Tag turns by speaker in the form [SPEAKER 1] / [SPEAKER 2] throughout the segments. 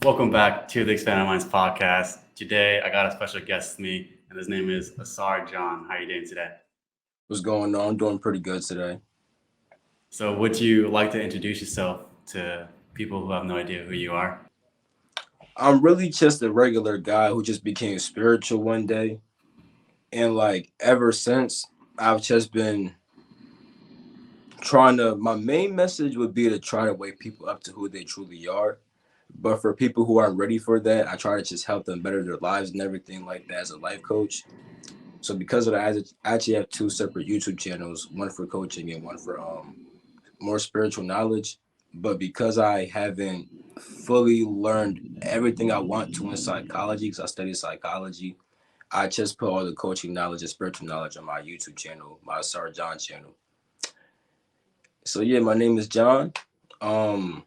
[SPEAKER 1] Welcome back to the Expanded Minds podcast. Today, I got a special guest with me, and his name is Asar John. How are you doing today?
[SPEAKER 2] What's going on? I'm doing pretty good today.
[SPEAKER 1] So, would you like to introduce yourself to people who have no idea who you are?
[SPEAKER 2] I'm really just a regular guy who just became spiritual one day. And like ever since, I've just been my main message would be to try to wake people up to who they truly are. But for people who aren't ready for that, I try to just help them better their lives and everything like that as a life coach. So because of that, I actually have two separate YouTube channels, one for coaching and one for more spiritual knowledge. But because I haven't fully learned everything I want to in psychology, because I study psychology, I just put all the coaching knowledge and spiritual knowledge on my YouTube channel, my Asar John channel. So yeah, my name is John. Um,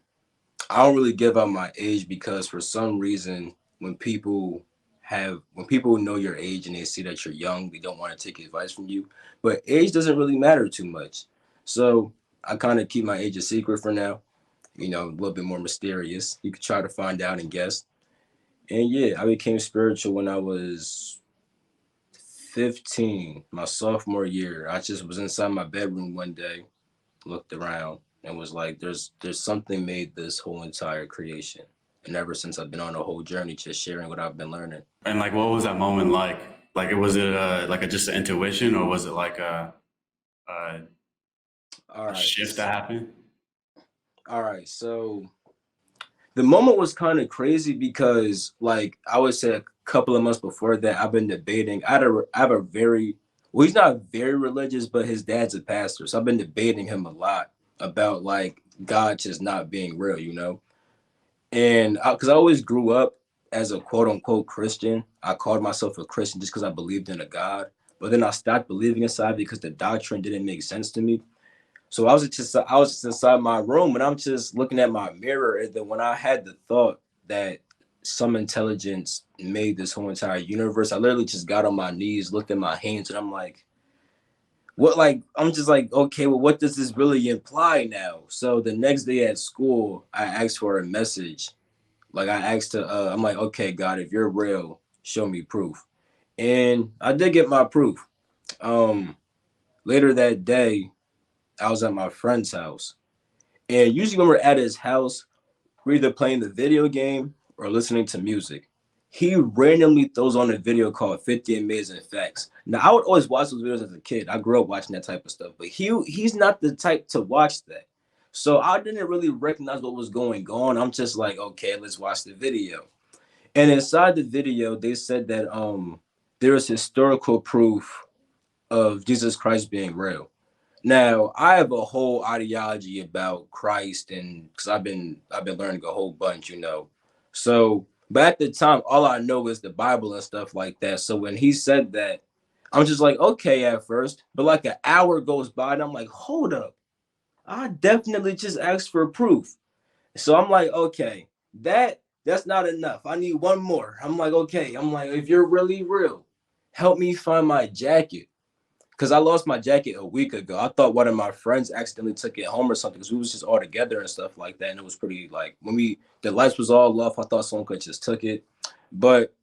[SPEAKER 2] I don't really give out my age because for some reason when people know your age and they see that you're young, they don't want to take advice from you. But age doesn't really matter too much. So I kind of keep my age a secret for now. A little bit more mysterious. You could try to find out and guess. And yeah, I became spiritual when I was 15, my sophomore year. I just was inside my bedroom one day, looked around, and was like, there's something made this whole entire creation. And ever since I've been on a whole journey just sharing what I've been learning.
[SPEAKER 1] And like, what was that moment like? Like, was it just an intuition, or was it like a,
[SPEAKER 2] All
[SPEAKER 1] a
[SPEAKER 2] right.
[SPEAKER 1] shift that happened?
[SPEAKER 2] All right. So the moment was kind of crazy because like I would say a couple of months before that I've been debating. I have a very well, he's not very religious, but his dad's a pastor. So I've been debating him a lot about like God just not being real. And because I always grew up as a quote unquote Christian, I called myself a Christian just because I believed in a God. But then I stopped believing inside because the doctrine didn't make sense to me. So I was just inside my room and I'm just looking at my mirror. And then when I had the thought that some intelligence made this whole entire universe, I literally just got on my knees, looked at my hands, and I'm like, what like I'm just like, okay, well, what does this really imply now? So the next day at school, I asked for a message. Like I asked I'm like, okay, God, if you're real, show me proof. And I did get my proof. Um Later that day, I was at my friend's house. And usually when we're at his house, we're either playing the video game or listening to music. He randomly throws on a video called 50 Amazing Facts. Now I would always watch those videos as a kid. I grew up watching that type of stuff, but he's not the type to watch that. So I didn't really recognize what was going on. I'm just like, okay, let's watch the video. And inside the video, they said that there is historical proof of Jesus Christ being real. Now, I have a whole ideology about Christ, and because I've been learning a whole bunch. So, but at the time, all I know is the Bible and stuff like that. So when he said that, I'm just like, okay at first, but like an hour goes by, and I'm like, hold up, I definitely just asked for proof. So I'm like, okay, that's not enough. I need one more. I'm like, okay. I'm like, if you're really real, help me find my jacket. Cause I lost my jacket a week ago. I thought one of my friends accidentally took it home or something because we was just all together and stuff like that. And it was pretty like when the lights was all off, I thought someone could just took it. But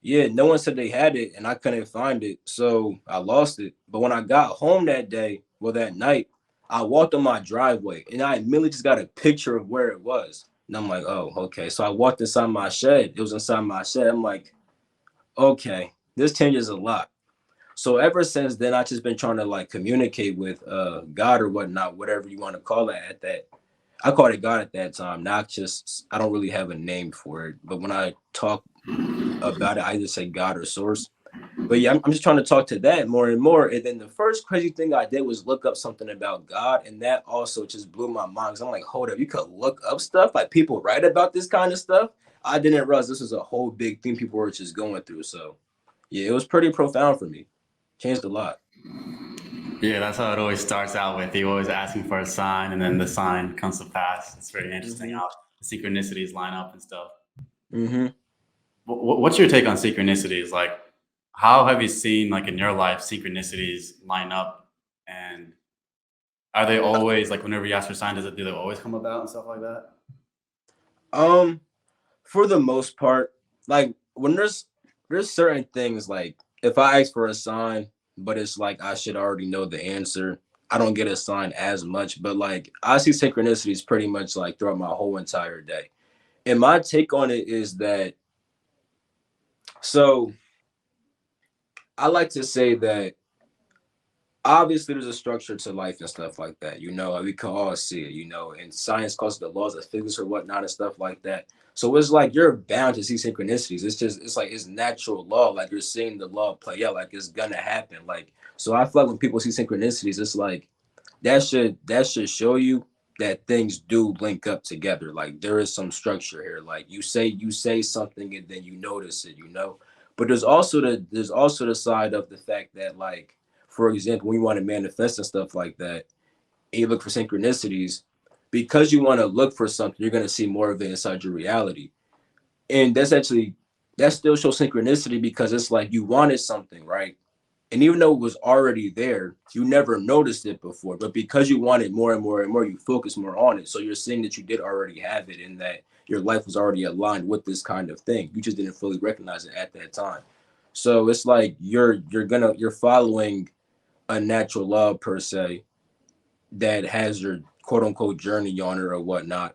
[SPEAKER 2] yeah, no one said they had it and I couldn't find it. So I lost it. But when I got home that day, well that night, I walked on my driveway and I immediately just got a picture of where it was. And I'm like, oh, okay. So I walked inside my shed. It was inside my shed. I'm like, okay, this changes a lot. So ever since then, I just been trying to like communicate with God or whatnot, whatever you want to call it at that. I called it God at that time. Not just I don't really have a name for it, but when I talk about it, I either say God or source. But yeah, I'm just trying to talk to that more and more. And then the first crazy thing I did was look up something about God, and that also just blew my mind. Cause I'm like, hold up, you could look up stuff like people write about this kind of stuff. I didn't realize this was a whole big thing people were just going through. So yeah, it was pretty profound for me. Changed a lot.
[SPEAKER 1] Yeah, that's how it always starts out with. You always asking for a sign, and then the sign comes to pass. It's very interesting
[SPEAKER 2] Mm-hmm.
[SPEAKER 1] how the synchronicities line up and stuff.
[SPEAKER 2] Mm-hmm.
[SPEAKER 1] What's your take on synchronicities? Like, how have you seen, like, in your life, synchronicities line up? And are they always, like, whenever you ask for sign, do they always come about and stuff like that?
[SPEAKER 2] Um, For the most part, like when there's certain things like if I ask for a sign, but it's like I should already know the answer, I don't get a sign as much. But like I see synchronicities pretty much like throughout my whole entire day. And my take on it is that so I like to say that obviously there's a structure to life and stuff like that, like we can all see it, and science calls it the laws of physics or whatnot and stuff like that. So it's like you're bound to see synchronicities. It's like it's natural law, like you're seeing the law play out, like it's gonna happen. Like, so I feel like when people see synchronicities, it's like that should show you that things do link up together. Like there is some structure here. Like you say something and then you notice it. But there's also the side of the fact that, like, for example, when you want to manifest and stuff like that, and you look for synchronicities, because you want to look for something, you're gonna see more of it inside your reality. And that still shows synchronicity because it's like you wanted something, right? And even though it was already there, you never noticed it before. But because you want it more and more and more, you focus more on it. So you're seeing that you did already have it and that your life was already aligned with this kind of thing. You just didn't fully recognize it at that time. So it's like you're following a natural law per se that has your quote unquote journey on it or whatnot.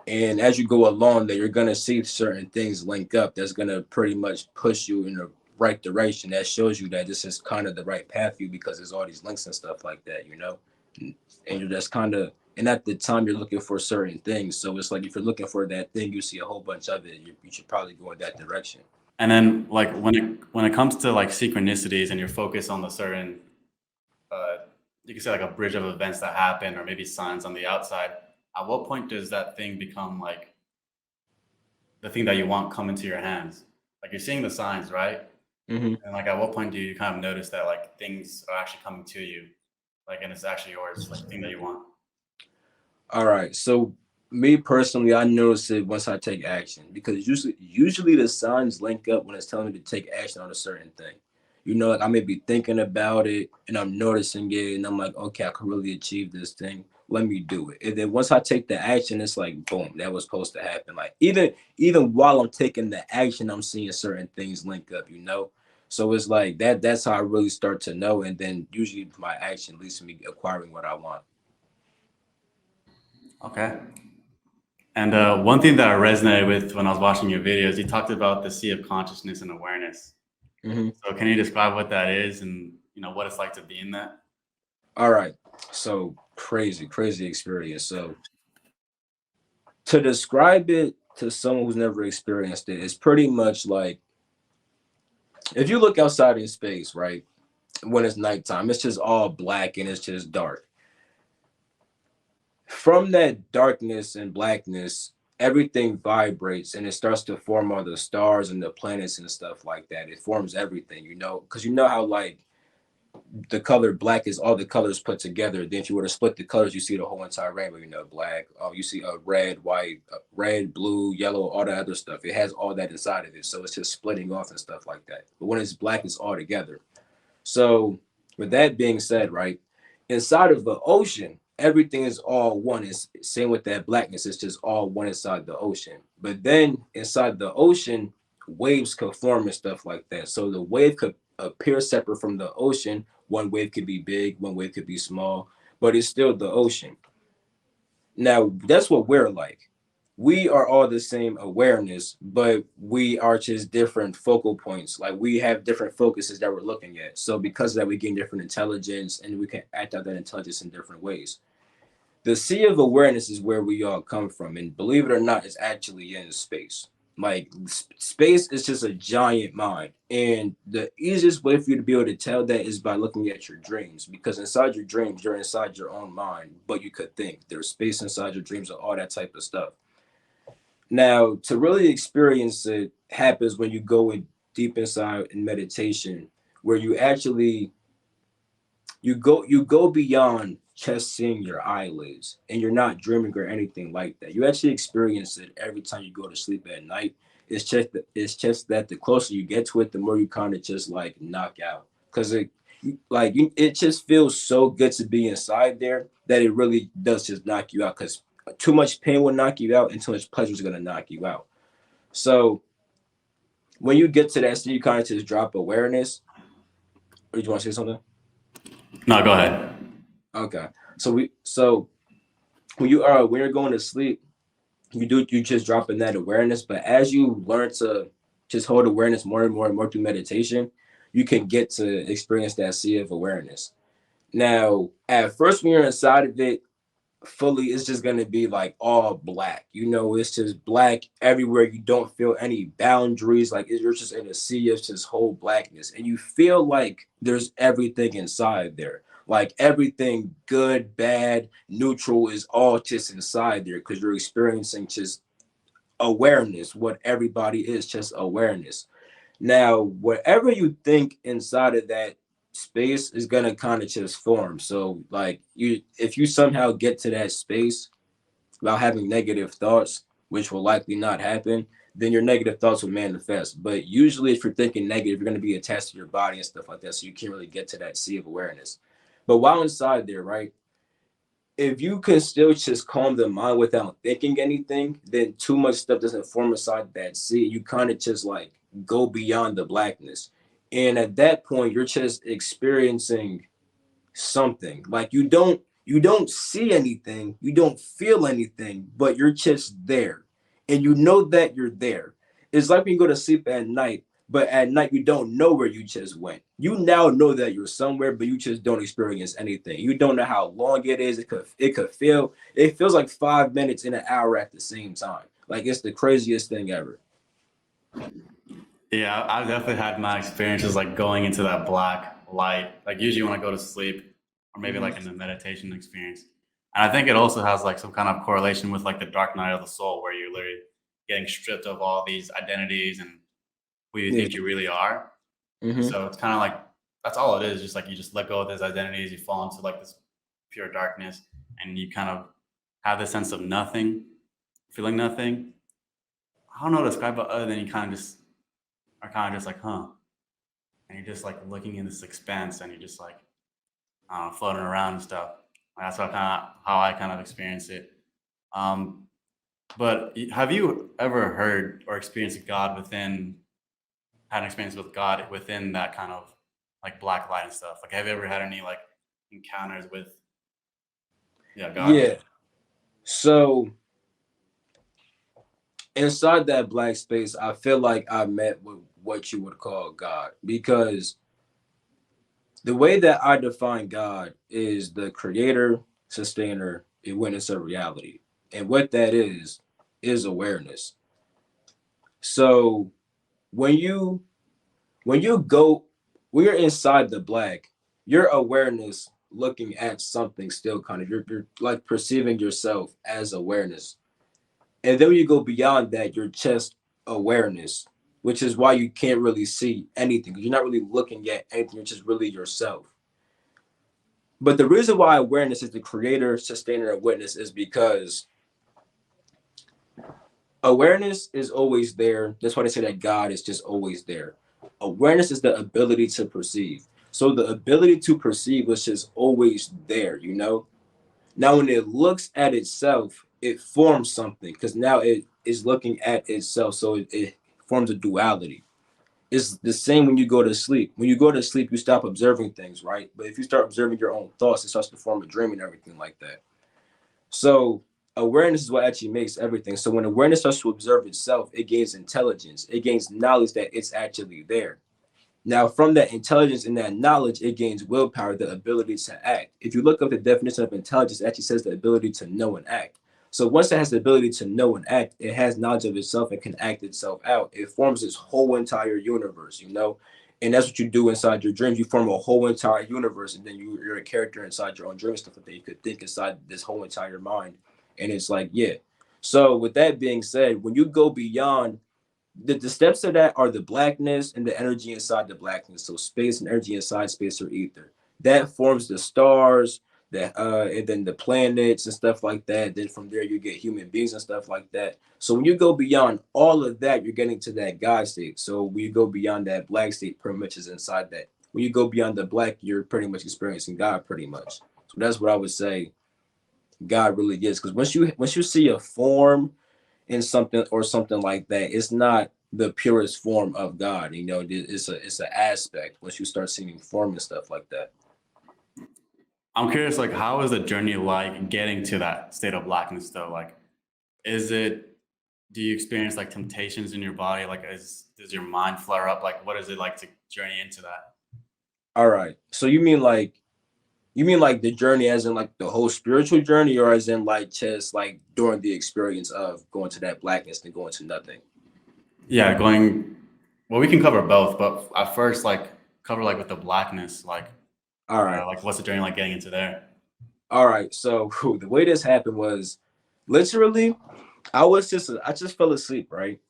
[SPEAKER 2] And as you go along there, you're gonna see certain things link up that's gonna pretty much push you in the right direction. That shows you that this is kind of the right path for you because there's all these links and stuff like that. And you're just kind of, and at the time you're looking for certain things. So it's like if you're looking for that thing, you see a whole bunch of it. You should probably go in that direction.
[SPEAKER 1] And then like when it comes to like synchronicities and you're focused on the certain uh, you can say like a bridge of events that happen or maybe signs on the outside, at what point does that thing become like the thing that you want come into your hands? Like you're seeing the signs, right?
[SPEAKER 2] Hmm.
[SPEAKER 1] And like at what point do you kind of notice that like things are actually coming to you, like and it's actually yours, like the thing that you want?
[SPEAKER 2] All right. So me personally, I notice it once I take action because usually the signs link up when it's telling me to take action on a certain thing. Like I may be thinking about it and I'm noticing it and I'm like, okay, I could really achieve this thing. Let me do it. And then once I take the action, it's like boom, that was supposed to happen. Like even while I'm taking the action, I'm seeing certain things link up. So it's like that's how I really start to know. And then usually my action leads to me acquiring what I want.
[SPEAKER 1] Okay. And one thing that I resonated with when I was watching your videos, you talked about the sea of consciousness and awareness.
[SPEAKER 2] Mhm.
[SPEAKER 1] So can you describe what that is and what it's like to be in that?
[SPEAKER 2] All right. So crazy, crazy experience. So to describe it to someone who's never experienced it, it's pretty much like if you look outside in space, right? When it's nighttime, it's just all black and it's just dark. From that darkness and blackness, everything vibrates and it starts to form all the stars and the planets and stuff like that. It forms everything, because you know how like the color black is all the colors put together. Then if you were to split the colors, you see the whole entire rainbow. Black. You see red, white, red, blue, yellow, all the other stuff. It has all that inside of it, so it's just splitting off and stuff like that. But when it's black, it's all together. So with that being said, right inside of the ocean, everything is all one. It's same with that blackness. It's just all one inside the ocean. But then inside the ocean, waves could form and stuff like that. So the wave could appear separate from the ocean. One wave could be big, one wave could be small, but it's still the ocean. Now that's what we're like. We are all the same awareness, but we are just different focal points. Like we have different focuses that we're looking at. So because of that, we gain different intelligence and we can act out that intelligence in different ways. The sea of awareness is where we all come from, and believe it or not, it's actually in space. Like space is just a giant mind, and the easiest way for you to be able to tell that is by looking at your dreams, because inside your dreams you're inside your own mind, but you could think there's space inside your dreams and all that type of stuff. Now, to really experience it happens when you go in deep inside in meditation, where you go beyond just seeing your eyelids and you're not dreaming or anything like that. You actually experience it every time you go to sleep at night. It's just that the closer you get to it, the more you kind of just like knock out because it just feels so good to be inside there that it really does just knock you out because too much pain will knock you out and too much pleasure is gonna knock you out. So when you get to that state, you kind of just drop awareness. Or did you want to say something?
[SPEAKER 1] No, go ahead.
[SPEAKER 2] Okay. So when you're going to sleep, you just drop in that awareness. But as you learn to just hold awareness more and more and more through meditation, you can get to experience that sea of awareness. Now, at first, when you're inside of it, fully, it's just gonna be like all black. It's just black everywhere. You don't feel any boundaries. Like you're just in a sea of just whole blackness, and you feel like there's everything inside there. Like everything, good, bad, neutral, is all just inside there because you're experiencing just awareness. What everybody is, just awareness. Now, whatever you think inside of that space is gonna kind of just form. So, like if you somehow get to that space without having negative thoughts, which will likely not happen, then your negative thoughts will manifest. But usually, if you're thinking negative, you're gonna be attached to your body and stuff like that. So you can't really get to that sea of awareness. But while inside there, right? If you can still just calm the mind without thinking anything, then too much stuff doesn't form inside that sea. You kind of just like go beyond the blackness. And at that point, you're just experiencing something. Like you don't see anything, you don't feel anything, but you're just there. And you know that you're there. It's like when you go to sleep at night, but at night you don't know where you just went. You now know that you're somewhere, but you just don't experience anything. You don't know how long it is. It feels like 5 minutes in an hour at the same time. Like it's the craziest thing ever.
[SPEAKER 1] Yeah, I've definitely had my experiences like going into that black light. Like usually when I go to sleep, or maybe
[SPEAKER 2] Mhm.
[SPEAKER 1] like in the meditation experience. And I think it also has like some kind of correlation with like the dark night of the soul, where you're literally getting stripped of all these identities and who you
[SPEAKER 2] Yeah.
[SPEAKER 1] think you really are.
[SPEAKER 2] Hmm.
[SPEAKER 1] So it's kind of like that's all it is. Just like you just let go of those identities, you fall into like this pure darkness, and you kind of have this sense of nothing, feeling nothing. I don't know how to describe it other than you kind of just are kind of just like, huh, and you're just like looking in this expanse, and you're just like, I don't know, floating around and stuff. That's how I kind of experience it. Um, but have you ever heard or experienced God within had an experience with God within that kind of like black light and stuff? Like, have you ever had any like encounters with God?
[SPEAKER 2] Yeah. So inside that black space, I feel like I met with what you would call God because the way that I define God is the creator, sustainer, and witness of reality. And what that is awareness. So when you when you go when you're inside the black, your awareness looking at something still kind of you're like perceiving yourself as awareness. And then when you go beyond that, you're just awareness, which is why you can't really see anything. You're not really looking at anything, you're just really yourself. But the reason why awareness is the creator, sustainer, and witness is because awareness is always there. That's why they say that God is just always there. Awareness is the ability to perceive. So the ability to perceive was just always there. Now, when it looks at itself, it forms something because now it is looking at itself. So it forms a duality. It's the same when you go to sleep. When you go to sleep, you stop observing things, right? But if you start observing your own thoughts, it starts to form a dream and everything like that. So awareness is what actually makes everything. So when awareness starts to observe itself, it gains intelligence. It gains knowledge that it's actually there. Now, from that intelligence and that knowledge, it gains willpower, the ability to act. If you look up the definition of intelligence, it actually says the ability to know and act. So once it has the ability to know and act, it has knowledge of itself and can act itself out. It forms this whole entire universe. And that's what you do inside your dreams. You form a whole entire universe, and then you're a character inside your own dream stuff that you could think inside this whole entire mind. And it's like, yeah. So with that being said, when you go beyond the steps of that are the blackness and the energy inside the blackness. So space and energy inside space or ether. That forms the stars, and then the planets and stuff like that. Then from there you get human beings and stuff like that. So when you go beyond all of that, you're getting to that God state. So when you go beyond that black state, pretty much is inside that. When you go beyond the black, you're pretty much experiencing God pretty much. So that's what I would say God really is. Because once you see a form in something or something like that, it's not the purest form of God. You know, it's an aspect once you start seeing form and stuff like that.
[SPEAKER 1] I'm curious, like, how is the journey like getting to that state of blackness though? Like, is it, do you experience like temptations in your body? Like, does your mind flare up? Like, what is it like to journey into that?
[SPEAKER 2] All right. So you mean like the journey as in like the whole spiritual journey, or as in like just like during the experience of going to that blackness and going to nothing?
[SPEAKER 1] Yeah, going, well, we can cover both, but at first, like, cover like with the blackness,
[SPEAKER 2] All right.
[SPEAKER 1] like what's the journey like getting into there?
[SPEAKER 2] All right. So the way this happened was literally I just fell asleep, right?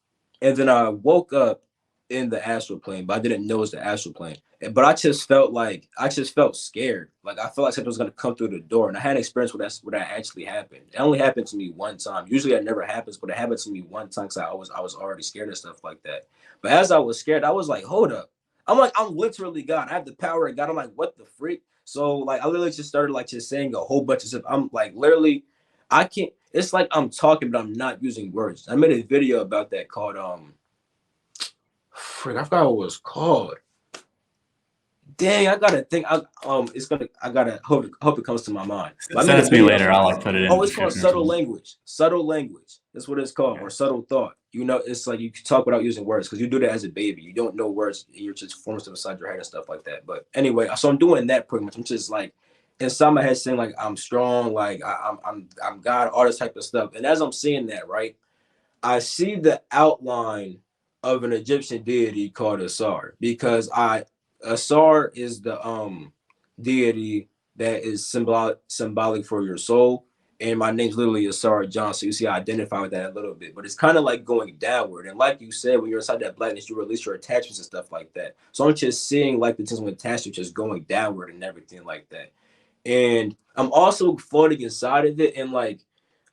[SPEAKER 2] And then I woke up in the astral plane, but I didn't know it's the astral plane. But I just felt scared. Like I felt like something was gonna come through the door. And I had an experience where that actually happened. It only happened to me one time. Usually it never happens, but it happened to me one time because I was already scared and stuff like that. But as I was scared, I was like, hold up. I'm like, I'm literally God. I have the power of God. I'm like, what the freak? So like I literally just started like just saying a whole bunch of stuff. I'm like literally I can't. It's like I'm talking, but I'm not using words. I made a video about that called frick, I forgot what it was called. Dang, I gotta think. It's gonna. I gotta hope it comes to my mind. But I made
[SPEAKER 1] Send
[SPEAKER 2] a
[SPEAKER 1] it to me
[SPEAKER 2] video
[SPEAKER 1] later. I'll
[SPEAKER 2] about
[SPEAKER 1] like
[SPEAKER 2] that.
[SPEAKER 1] put it in
[SPEAKER 2] Oh,
[SPEAKER 1] the
[SPEAKER 2] it's called
[SPEAKER 1] description or
[SPEAKER 2] subtle
[SPEAKER 1] something.
[SPEAKER 2] language. Subtle language. That's what it's called,
[SPEAKER 1] Okay.
[SPEAKER 2] or subtle thought. You know, it's like you can talk without using words because you do that as a baby. You don't know words. You're just forming stuff inside your head and stuff like that. But anyway, so I'm doing that pretty much. I'm just like inside my head saying like I'm strong, like I'm God, all this type of stuff. And as I'm seeing that, right, I see the outline of an Egyptian deity called Asar because I Asar is the deity that is symbolic for your soul. And my name's literally Asar John. So you see, I identify with that a little bit, but it's kind of like going downward. And like you said, when you're inside that blackness, you release your attachments and stuff like that. So I'm just seeing like the tension with attachments just going downward and everything like that. And I'm also floating inside of it. And like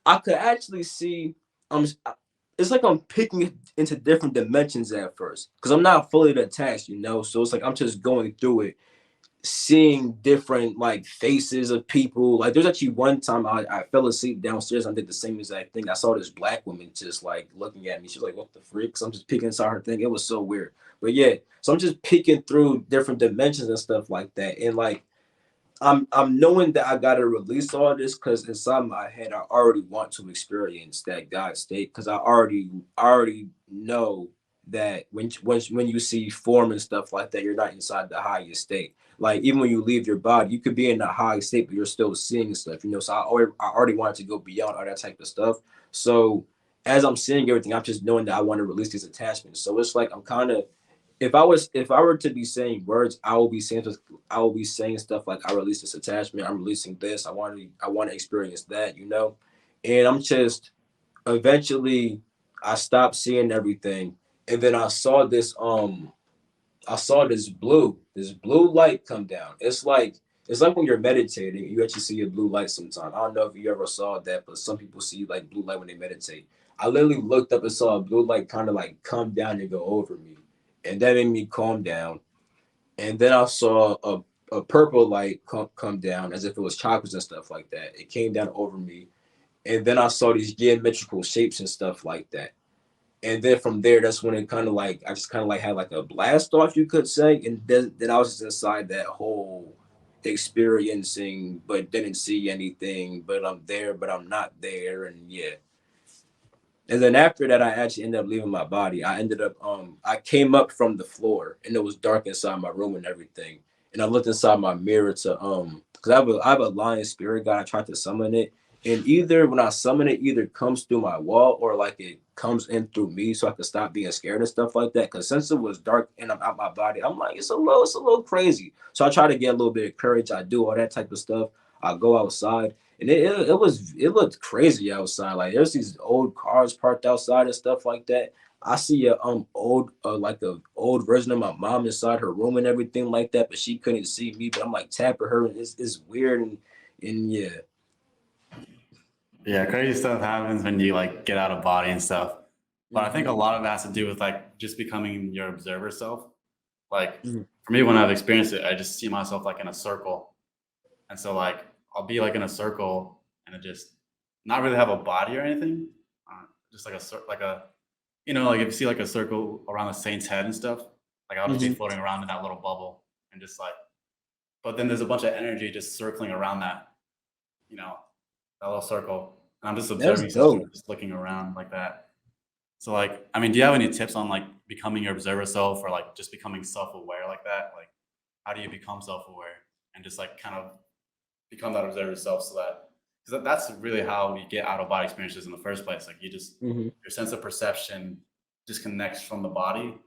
[SPEAKER 2] I could actually see I'm it's like I'm picking it into different dimensions at first because I'm not fully attached, you know. So it's like I'm just going through it, seeing different like faces of people. Like there's actually one time I fell asleep downstairs and I did the same exact thing. I saw this black woman just like looking at me. She's like, "What the freak?" So I'm just peeking inside her thing. It was so weird. But yeah, so I'm just peeking through different dimensions and stuff like that. And like I'm knowing that I gotta release all this because inside my head I already want to experience that God state because I already know that when you see form and stuff like that, you're not inside the highest state. Like even when you leave your body, you could be in a high state, but you're still seeing stuff, you know. So I already wanted to go beyond all that type of stuff. So as I'm seeing everything, I'm just knowing that I want to release these attachments. So it's like I'm kind of if I were to be saying words, I will be saying stuff like I release this attachment, I'm releasing this, I want to experience that, you know? And I'm just eventually I stopped seeing everything. And then I saw this blue light come down. It's like when you're meditating, you actually see a blue light sometime. I don't know if you ever saw that, but some people see like blue light when they meditate. I literally looked up and saw a blue light kind of like come down and go over me. And that made me calm down. And then I saw a purple light come down as if it was chakras and stuff like that. It came down over me. And then I saw these geometrical shapes and stuff like that. And then from there, that's when it kind of like I just kind of like had like a blast off, you could say. And then I was just inside that whole experiencing, but didn't see anything. But I'm there, but I'm not there. And yeah. And then after that, I actually ended up leaving my body. I came up from the floor and it was dark inside my room and everything. And I looked inside my mirror to because I have a lion spirit guide. I tried to summon it. And either when I summon it, either comes through my wall or like it comes in through me so I could stop being scared and stuff like that. Cause since it was dark and I'm out my body, I'm like, it's a little crazy. So I try to get a little bit of courage. I do all that type of stuff. I go outside and it looked crazy outside. Like there's these old cars parked outside and stuff like that. I see a old like a old version of my mom inside her room and everything like that, but she couldn't see me. But I'm like tapping her, and it's weird and yeah.
[SPEAKER 1] Yeah, crazy stuff happens when you like get out of body and stuff. But I think a
[SPEAKER 2] Mm-hmm.
[SPEAKER 1] lot of it has to do with like just becoming your observer self. Like
[SPEAKER 2] Mm-hmm.
[SPEAKER 1] for me, when I've experienced it, I just see myself like in a circle. And so like I'll be like in a circle and it just not really have a body or anything. just like like a, like if you see like a circle around a saint's head and stuff, like I'll just be
[SPEAKER 2] Hmm.
[SPEAKER 1] floating around in that little bubble and just like, but then there's a bunch of energy just circling around you know, that little circle. And I'm just
[SPEAKER 2] That's
[SPEAKER 1] observing system,
[SPEAKER 2] dope.
[SPEAKER 1] just looking around like that. So like, I mean, do you have any tips on like becoming your observer self or like just becoming self-aware like that? Like, how do you become self-aware and just like kind of become that observer self so that, because that's really how we get out of body experiences in the first place. Like you just,
[SPEAKER 2] Hmm.
[SPEAKER 1] your sense of perception disconnects from the body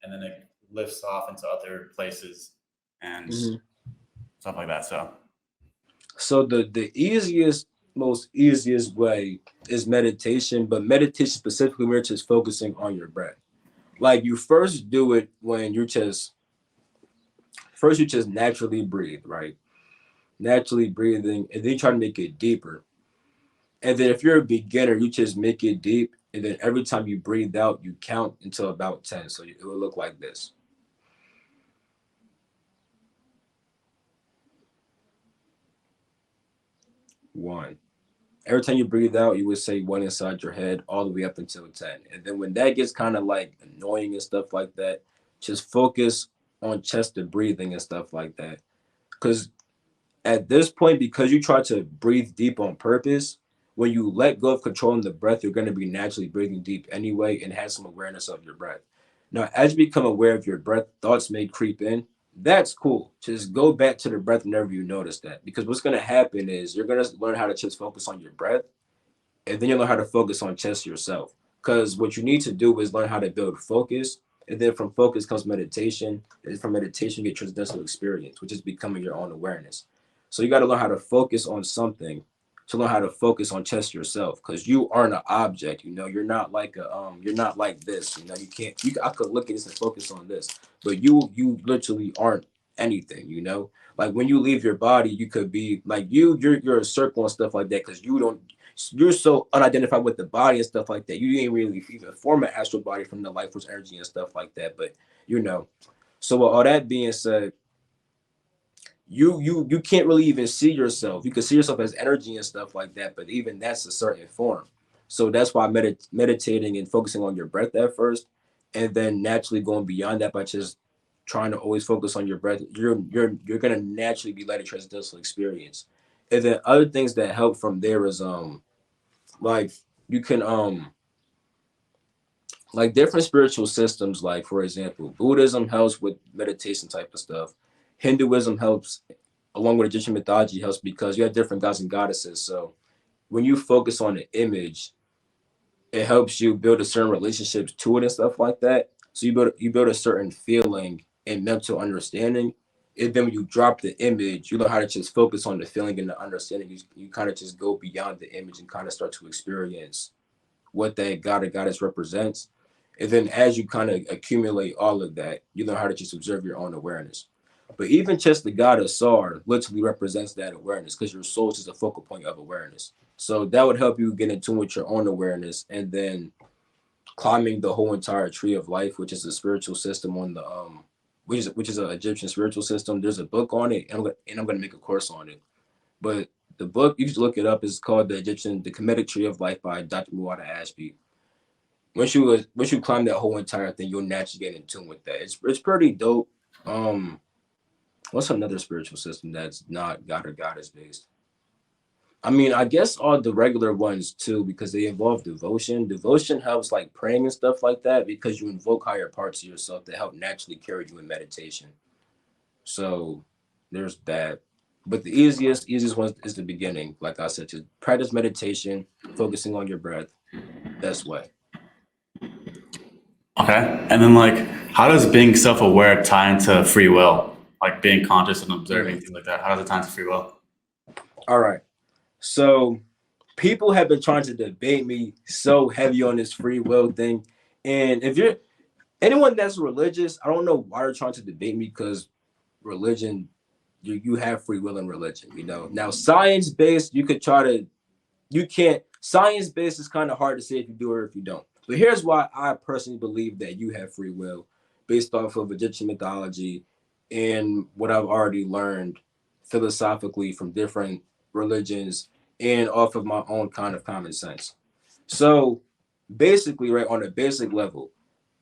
[SPEAKER 1] and then it lifts off into other places and
[SPEAKER 2] Hmm.
[SPEAKER 1] stuff like that. So,
[SPEAKER 2] So the easiest, most easiest way is meditation, but meditation specifically, we're just focusing on your breath. Like you first do it when you're just first you just naturally breathe, right? Naturally breathing, and then you try to make it deeper. And then if you're a beginner, you just make it deep, and then every time you breathe out, you count until about 10. So it will look like this. 1. Every time you breathe out, you would say 1 inside your head all the way up until 10. And then when that gets kind of like annoying and stuff like that, just focus on chest and breathing and stuff like that. Because at this point, because you try to breathe deep on purpose, when you let go of controlling the breath, you're going to be naturally breathing deep anyway and have some awareness of your breath. Now, as you become aware of your breath, thoughts may creep in. That's cool. Just go back to the breath whenever you notice that. Because what's going to happen is you're going to learn how to just focus on your breath, and then you learn how to focus on just yourself. Because what you need to do is learn how to build focus, and then from focus comes meditation, and from meditation you get transcendental experience, which is becoming your own awareness. So you got to learn how to focus on something to learn how to focus on just yourself, because you aren't an object. You're not like you're not like this. You can't. I could look at this and focus on this, but you literally aren't anything. Like when you leave your body, you could be like you're a circle and stuff like that, because you're so unidentified with the body and stuff like that. You ain't really even form an astral body from the life force energy and stuff like that. But you know, so with all that being said, you can't really even see yourself. You can see yourself as energy and stuff like that, but even that's a certain form. So that's why meditating and focusing on your breath at first, and then naturally going beyond that by just trying to always focus on your breath. You're gonna naturally be led a transcendental experience. And then other things that help from there is like you can like different spiritual systems, like for example Buddhism helps with meditation type of stuff. Hinduism helps along with Egyptian mythology helps because you have different gods and goddesses. So when you focus on the image, it helps you build a certain relationships to it and stuff like that. So you build a certain feeling and mental understanding. And then when you drop the image, you learn how to just focus on the feeling and the understanding. You kind of just go beyond the image and kind of start to experience what that god or goddess represents. And then as you kind of accumulate all of that, you learn how to just observe your own awareness. But even just the god Asar literally represents that awareness, because your soul is just a focal point of awareness. So that would help you get in tune with your own awareness, and then climbing the whole entire tree of life, which is a spiritual system on the which is an Egyptian spiritual system. There's a book on it, and I'm gonna make a course on it. But the book, you should look it up, is called the Kemetic Tree of Life by Dr. Muada Ashby. Once you climb that whole entire thing, you'll naturally get in tune with that. It's pretty dope. Um, what's another spiritual system that's not God or goddess based? I mean, I guess all the regular ones too, because they involve devotion. Devotion helps like praying and stuff like that, because you invoke higher parts of yourself that help naturally carry you in meditation. So there's that. But the easiest one is the beginning. Like I said, just practice meditation, focusing on your breath. Best way.
[SPEAKER 1] okay. And then like, how does being self-aware tie into free will? Like being conscious and observing
[SPEAKER 2] Mm.
[SPEAKER 1] things like that. How does it tie into free will?
[SPEAKER 2] All right. So people have been trying to debate me so heavy on this free will thing. And if you're anyone that's religious, I don't know why they're trying to debate me, because religion, you have free will in religion. Now science based, you could try to you can't science based is kind of hard to say if you do or if you don't. But here's why I personally believe that you have free will, based off of Egyptian mythology and what I've already learned philosophically from different religions, and off of my own kind of common sense. So basically, right, on a basic level,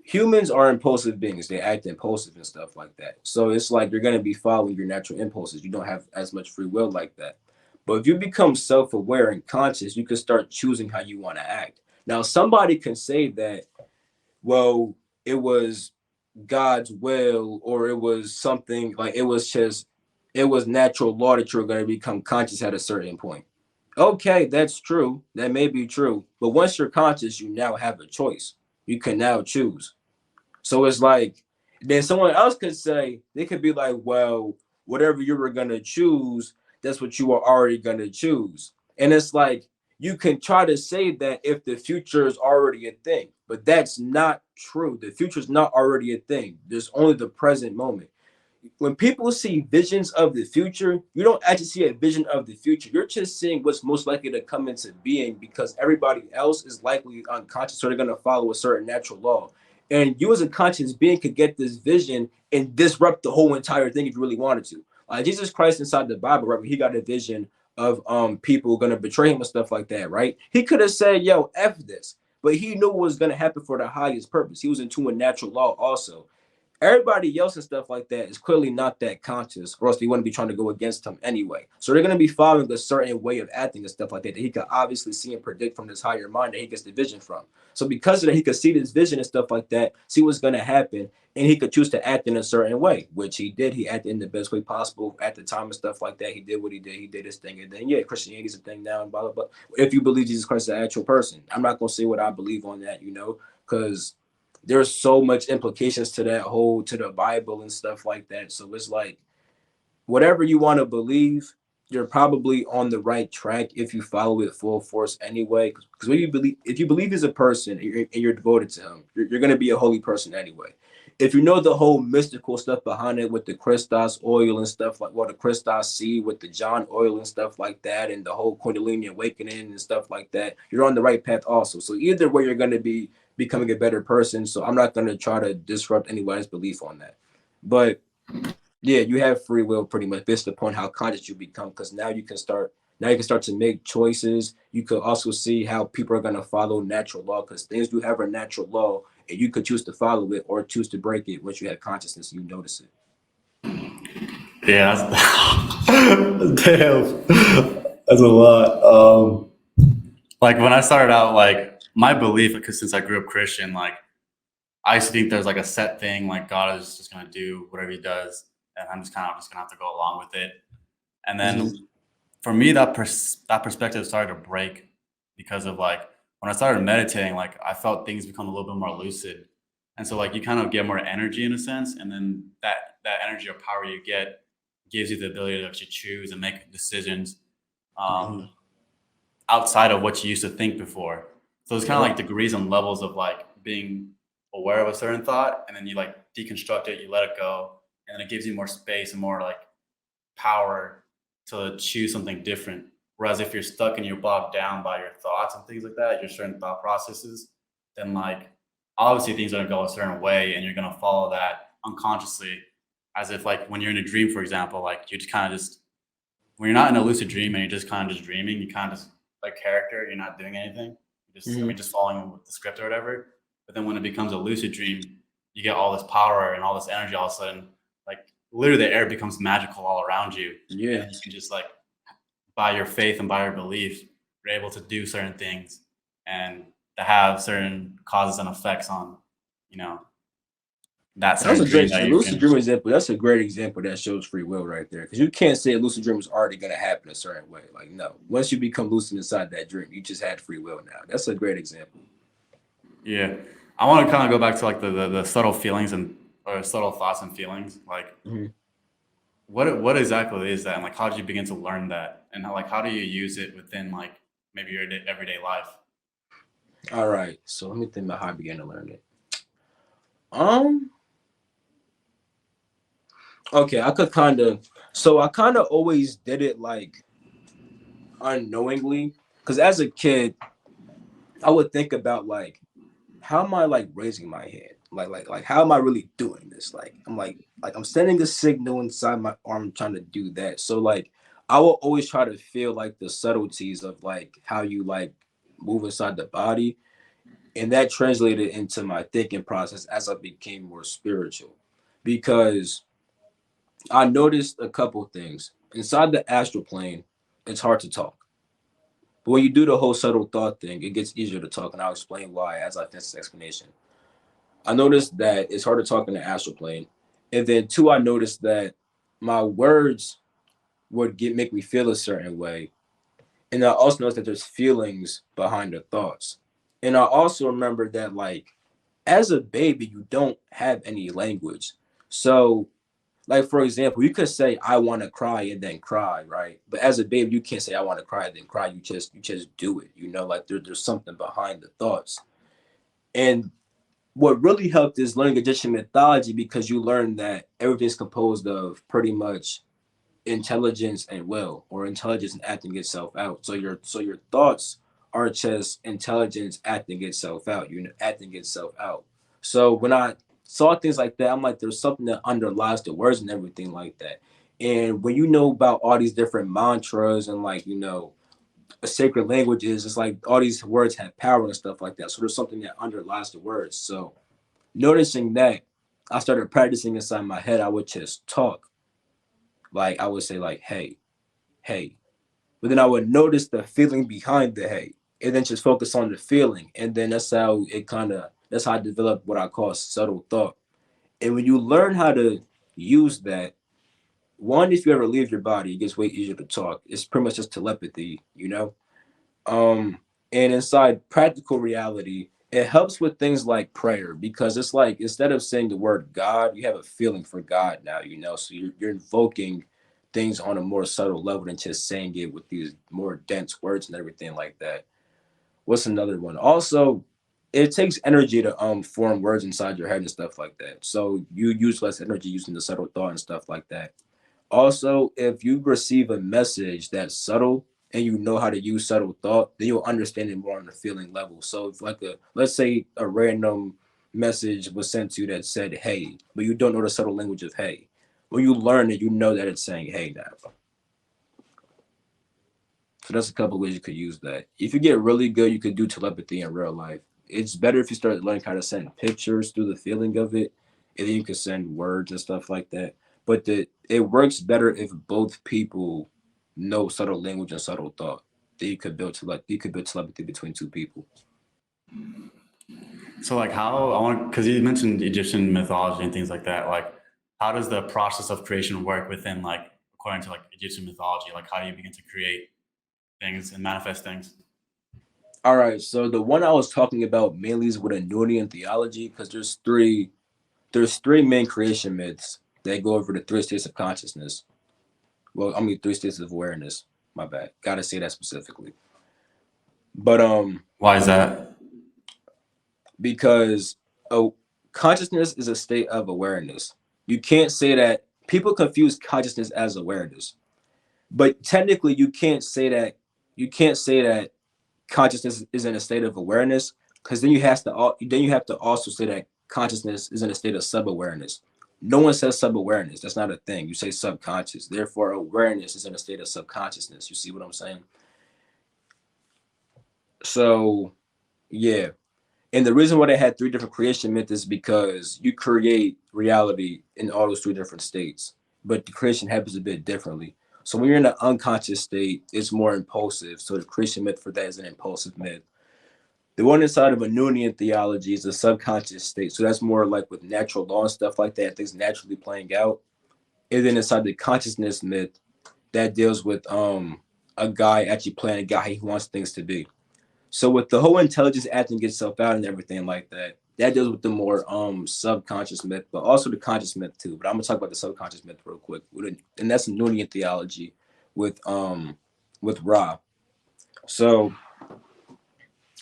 [SPEAKER 2] humans are impulsive beings. They act impulsive and stuff like that. So it's like you're going to be following your natural impulses. You don't have as much free will like that. But if you become self-aware and conscious, you can start choosing how you want to act. Now, somebody can say that, well, it was God's will, or it was something like it was natural law that you're going to become conscious at a certain point. Okay, that's true. That may be true. But once you're conscious, you now have a choice. You can now choose. So it's like, then someone else could say, they could be like, well, whatever you were gonna choose, that's what you were already gonna choose. And it's like, you can try to say that if the future is already a thing, but that's not true. The future is not already a thing. There's only the present moment. When people see visions of the future, you don't actually see a vision of the future. You're just seeing what's most likely to come into being because everybody else is likely unconscious, so they're going to follow a certain natural law. And you, as a conscious being, could get this vision and disrupt the whole entire thing if you really wanted to. Jesus Christ inside the Bible, right? He got a vision of people gonna betray him and stuff like that, right? He could have said, "Yo, f this," but he knew what was gonna happen for the highest purpose. He was into a natural law also. Everybody else and stuff like that is clearly not that conscious, or else they wouldn't be trying to go against him anyway. So they're going to be following a certain way of acting and stuff like that he could obviously see and predict from this higher mind that he gets the vision from. So because of that, he could see this vision and stuff like that, see what's going to happen, and he could choose to act in a certain way, which he did. He acted in the best way possible at the time and stuff like that. He did what he did. He did his thing, and then yeah, Christianity's a thing now and blah blah blah. If you believe Jesus Christ is an actual person, I'm not going to say what I believe on that, because there's so much implications to that whole to the Bible and stuff like that. So it's like whatever you want to believe, you're probably on the right track if you follow it full force anyway. Because when you believe, if you believe he's a person and you're devoted to him, you're going to be a holy person anyway. If you know the whole mystical stuff behind it with the Christos oil and stuff like, well, the Christos seed with the John oil and stuff like that, and the whole Kundalini awakening and stuff like that, you're on the right path also. So either way, you're going to be becoming a better person. So I'm not going to try to disrupt anybody's belief on that. But yeah, you have free will pretty much based upon how conscious you become, because now you can start to make choices. You could also see how people are going to follow natural law, because things do have a natural law, and you could choose to follow it or choose to break it. Once you have consciousness, you notice it.
[SPEAKER 1] Yeah, that's damn. That's a lot. Like when I started out, like my belief, because since I grew up Christian, like I used to think there's like a set thing, like God is just gonna do whatever He does, and I'm just gonna have to go along with it. And then
[SPEAKER 2] Mm-hmm.
[SPEAKER 1] for me, that perspective started to break because of like when I started meditating, like I felt things become a little bit more lucid, and so like you kind of get more energy in a sense, and then that energy or power you get gives you the ability to actually choose and make decisions um,
[SPEAKER 2] Mm-hmm.
[SPEAKER 1] outside of what you used to think before. So it's kind of
[SPEAKER 2] Yep.
[SPEAKER 1] like degrees and levels of like being aware of a certain thought, and then you like deconstruct it, you let it go, and then it gives you more space and more like power to choose something different. Whereas if you're stuck and you're bogged down by your thoughts and things like that, your certain thought processes, then like obviously things are gonna go a certain way and you're gonna follow that unconsciously. As if like when you're in a dream, for example, like you just kind of just when you're not in a lucid dream and you're just kind of just dreaming, you kind of just like character, you're not doing anything.
[SPEAKER 2] Mm-hmm.
[SPEAKER 1] Just following with the script or whatever. But then when it becomes a lucid dream, you get all this power and all this energy all of a sudden. Like literally, the air becomes magical all around you, and
[SPEAKER 2] Yeah.
[SPEAKER 1] then you can just like by your faith and by your belief, you're able to do certain things and to have certain causes and effects on, you know, that
[SPEAKER 2] That's
[SPEAKER 1] certain
[SPEAKER 2] a
[SPEAKER 1] dream
[SPEAKER 2] great
[SPEAKER 1] that
[SPEAKER 2] the
[SPEAKER 1] you
[SPEAKER 2] lucid
[SPEAKER 1] can.
[SPEAKER 2] dream example. That's a great example that shows free will right there. Because you can't say a lucid dream is already going to happen a certain way. Like, no. Once you become lucid inside that dream, you just had free will now. That's a great example.
[SPEAKER 1] Yeah, I want to kind of go back to like the subtle feelings and or subtle thoughts and feelings. Like,
[SPEAKER 2] Mhm.
[SPEAKER 1] what exactly is that, and like how did you begin to learn that, and how do you use it within like maybe your everyday life?
[SPEAKER 2] All right. So let me think about how I began to learn it. Um, okay, I kind of always did it like unknowingly. Because as a kid, I would think about like, how am I like raising my hand? Like how am I really doing this? Like I'm sending a signal inside my arm trying to do that. So like I will always try to feel like the subtleties of like how you like move inside the body. And that translated into my thinking process as I became more spiritual, because I noticed a couple things. Inside the astral plane, it's hard to talk. But when you do the whole subtle thought thing, it gets easier to talk, and I'll explain why as I finish this explanation. I noticed that it's hard to talk in the astral plane. And then two, I noticed that my words would make me feel a certain way. And I also noticed that there's feelings behind the thoughts. And I also remember that, like, as a baby, you don't have any language. So, like, for example, you could say I want to cry and then cry, right? But as a baby, you can't say I want to cry and then cry. You just do it. Like there's something behind the thoughts. And what really helped is learning Egyptian mythology, because you learn that everything's composed of pretty much intelligence and will, or intelligence and acting itself out. So your thoughts are just intelligence acting itself out, acting itself out. So when I saw things like that, I'm like, there's something that underlies the words and everything like that. And when you know about all these different mantras and, like, sacred languages, it's like all these words have power and stuff like that. So there's something that underlies the words. So noticing that, I started practicing inside my head. I would just talk, like I would say, like, hey, hey. But then I would notice the feeling behind the hey, and then just focus on the feeling. And then that's how I developed what I call subtle thought. And when you learn how to use that, one, if you ever leave your body, it gets way easier to talk. It's pretty much just telepathy. Um, and inside practical reality, it helps with things like prayer, because it's like, instead of saying the word God, you have a feeling for God now. So you're invoking things on a more subtle level than just saying it with these more dense words and everything like that. What's another one? Also, it takes energy to form words inside your head and stuff like that. So you use less energy using the subtle thought and stuff like that. Also, if you receive a message that's subtle and you know how to use subtle thought, then you'll understand it more on the feeling level. So if, like, let's say a random message was sent to you that said hey, but you don't know the subtle language of hey. When you learn it, you know that it's saying hey now. So that's a couple ways you could use that. If you get really good, you could do telepathy in real life. It's better if you start learning how to send pictures through the feeling of it, and then you can send words and stuff like that. But it works better if both people know subtle language and subtle thought. Then you could build telepathy between two people.
[SPEAKER 1] So like how I want, because you mentioned Egyptian mythology and things like that. Like, how does the process of creation work within, like, according to like Egyptian mythology? Like, how do you begin to create things and manifest things?
[SPEAKER 2] All right, so the one I was talking about mainly is with Anunian theology, because there's three main creation myths that go over the three states of consciousness. Well, I mean, three states of awareness. My bad. Gotta say that specifically. But
[SPEAKER 1] Why is that?
[SPEAKER 2] because oh, consciousness is a state of awareness. You can't say that. People confuse consciousness as awareness, but technically you can't say that. You can't say that consciousness is in a state of awareness, because then you have to also say that consciousness is in a state of sub-awareness. No one says sub-awareness. That's not a thing. You say subconscious. Therefore, awareness is in a state of subconsciousness. You see what I'm saying? So, yeah. And the reason why they had three different creation myths is because you create reality in all those three different states, but the creation happens a bit differently. So when you're in an unconscious state, it's more impulsive. So the creation myth for that is an impulsive myth. The one inside of Anunian theology is a subconscious state. So that's more like with natural law and stuff like that, things naturally playing out. And then inside the consciousness myth, that deals with a guy actually planning out how he wants things to be. So with the whole intelligence acting itself out and everything like that, that deals with the more subconscious myth, but also the conscious myth too. But I'm gonna talk about the subconscious myth real quick. And that's Noonian theology with Ra. So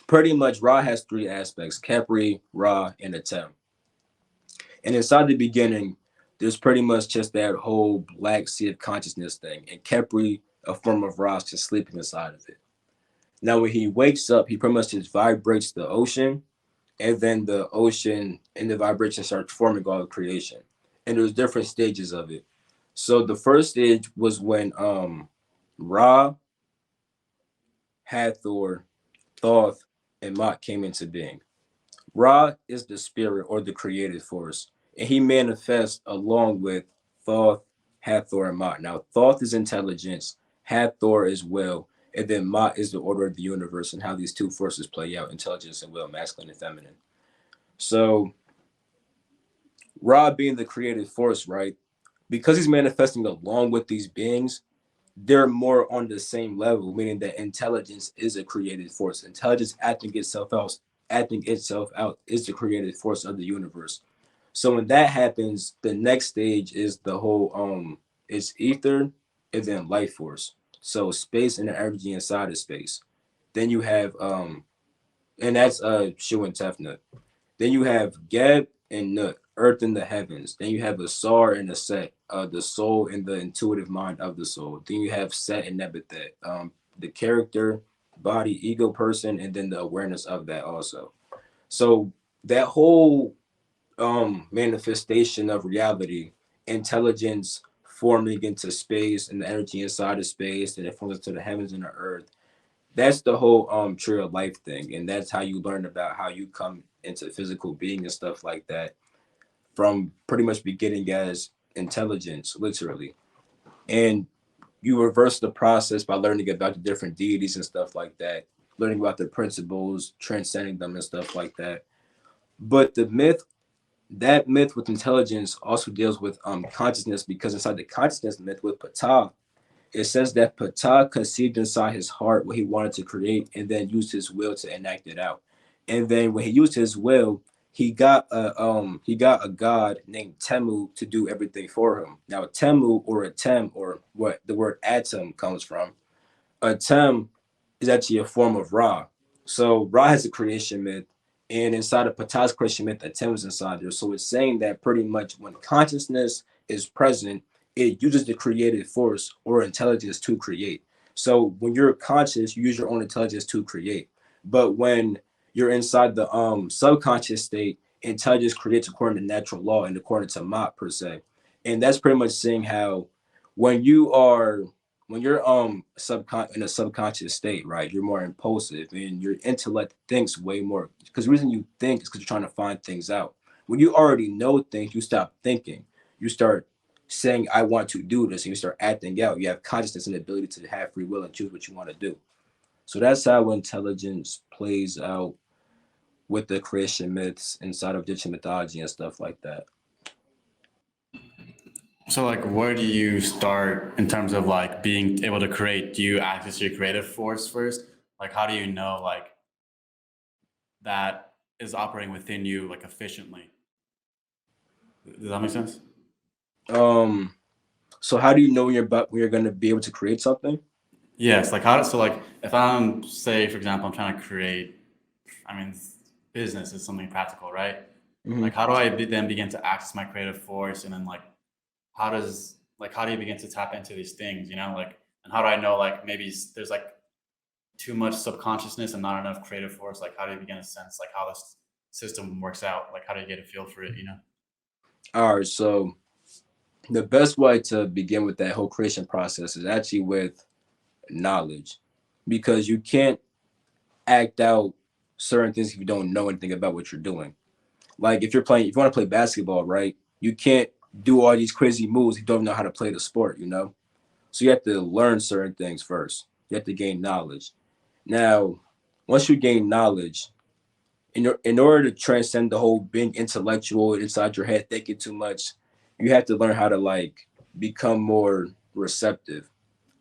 [SPEAKER 2] pretty much Ra has three aspects: Capri, Ra, and Atem. And inside the beginning, there's pretty much just that whole black sea of consciousness thing. And Capri, a form of Ra, is just sleeping inside of it. Now when he wakes up, he pretty much just vibrates the ocean, and then the ocean and the vibration starts forming all of creation. And there's different stages of it. So the first stage was when Ra, Hathor, Thoth, and Mot came into being. Ra is the spirit or the creative force, and he manifests along with Thoth, Hathor, and Ma'at. Now, Thoth is intelligence, Hathor is will, and then Ma'at is the order of the universe and how these two forces play out: intelligence and will, masculine and feminine. So, Ra being the creative force, right? Because he's manifesting along with these beings, they're more on the same level, meaning that intelligence is a creative force. Intelligence acting itself out is the creative force of the universe. So when that happens, the next stage is the whole it's ether and then life force. So space and the energy inside of space. Then you have and that's Shu and Tefnut. Then you have Geb and Nut, Earth and the heavens. Then you have Asar and the Set, the soul and the intuitive mind of the soul. Then you have Set and Nebathet, the character, body, ego person, and then the awareness of that also. So that whole manifestation of reality, intelligence forming into space and the energy inside of space, and it forms into the heavens and the earth. That's the whole tree of life thing, and that's how you learn about how you come into physical being and stuff like that from pretty much beginning as intelligence, literally. And you reverse the process by learning about the different deities and stuff like that, learning about their principles, transcending them and stuff like that. But that myth with intelligence also deals with consciousness, because inside the consciousness myth with Ptah, it says that Ptah conceived inside his heart what he wanted to create and then used his will to enact it out. And then when he used his will, he got a god named Temu to do everything for him. Now Temu or a Tem, or what the word atom comes from, Atem is actually a form of Ra. So Ra has a creation myth, and inside of Ptah's creation myth, Atem is inside there. So it's saying that pretty much when consciousness is present, it uses the creative force or intelligence to create. So when you're conscious, you use your own intelligence to create. But when you're inside the subconscious state, intelligence creates according to natural law and according to Mott per se. And that's pretty much saying how when you are when you're in a subconscious state, right, you're more impulsive and your intellect thinks way more, because the reason you think is because you're trying to find things out. When you already know things, you stop thinking. You start saying, I want to do this, and you start acting out. You have consciousness and the ability to have free will and choose what you want to do. So that's how intelligence plays out with the creation myths inside of Egyptian mythology and stuff like that.
[SPEAKER 1] So like where do you start in terms of like being able to create? Do you access your creative force first? Like how do you know like that is operating within you like efficiently? Does that make sense?
[SPEAKER 2] um so how do you know when you're going to be able to create something?
[SPEAKER 1] Yes, like how so like if I'm say for example I'm trying to create, I mean business is something practical, right?
[SPEAKER 2] Hmm.
[SPEAKER 1] Like how do I then begin to access my creative force, and then like how do you begin to tap into these things, you know, like, and how do I know like maybe there's like too much subconsciousness and not enough creative force? Like how do you begin to sense like how this system works out? Like how do you get a feel for it, you know?
[SPEAKER 2] All right, so the best way to begin with that whole creation process is actually with knowledge, because you can't act out certain things if you don't know anything about what you're doing. Like if you want to play basketball, right, you can't do all these crazy moves if you don't know how to play the sport, you know. So you have to learn certain things first. You have to gain knowledge. Now once you gain knowledge, in order to transcend the whole being intellectual inside your head thinking too much, you have to learn how to like become more receptive.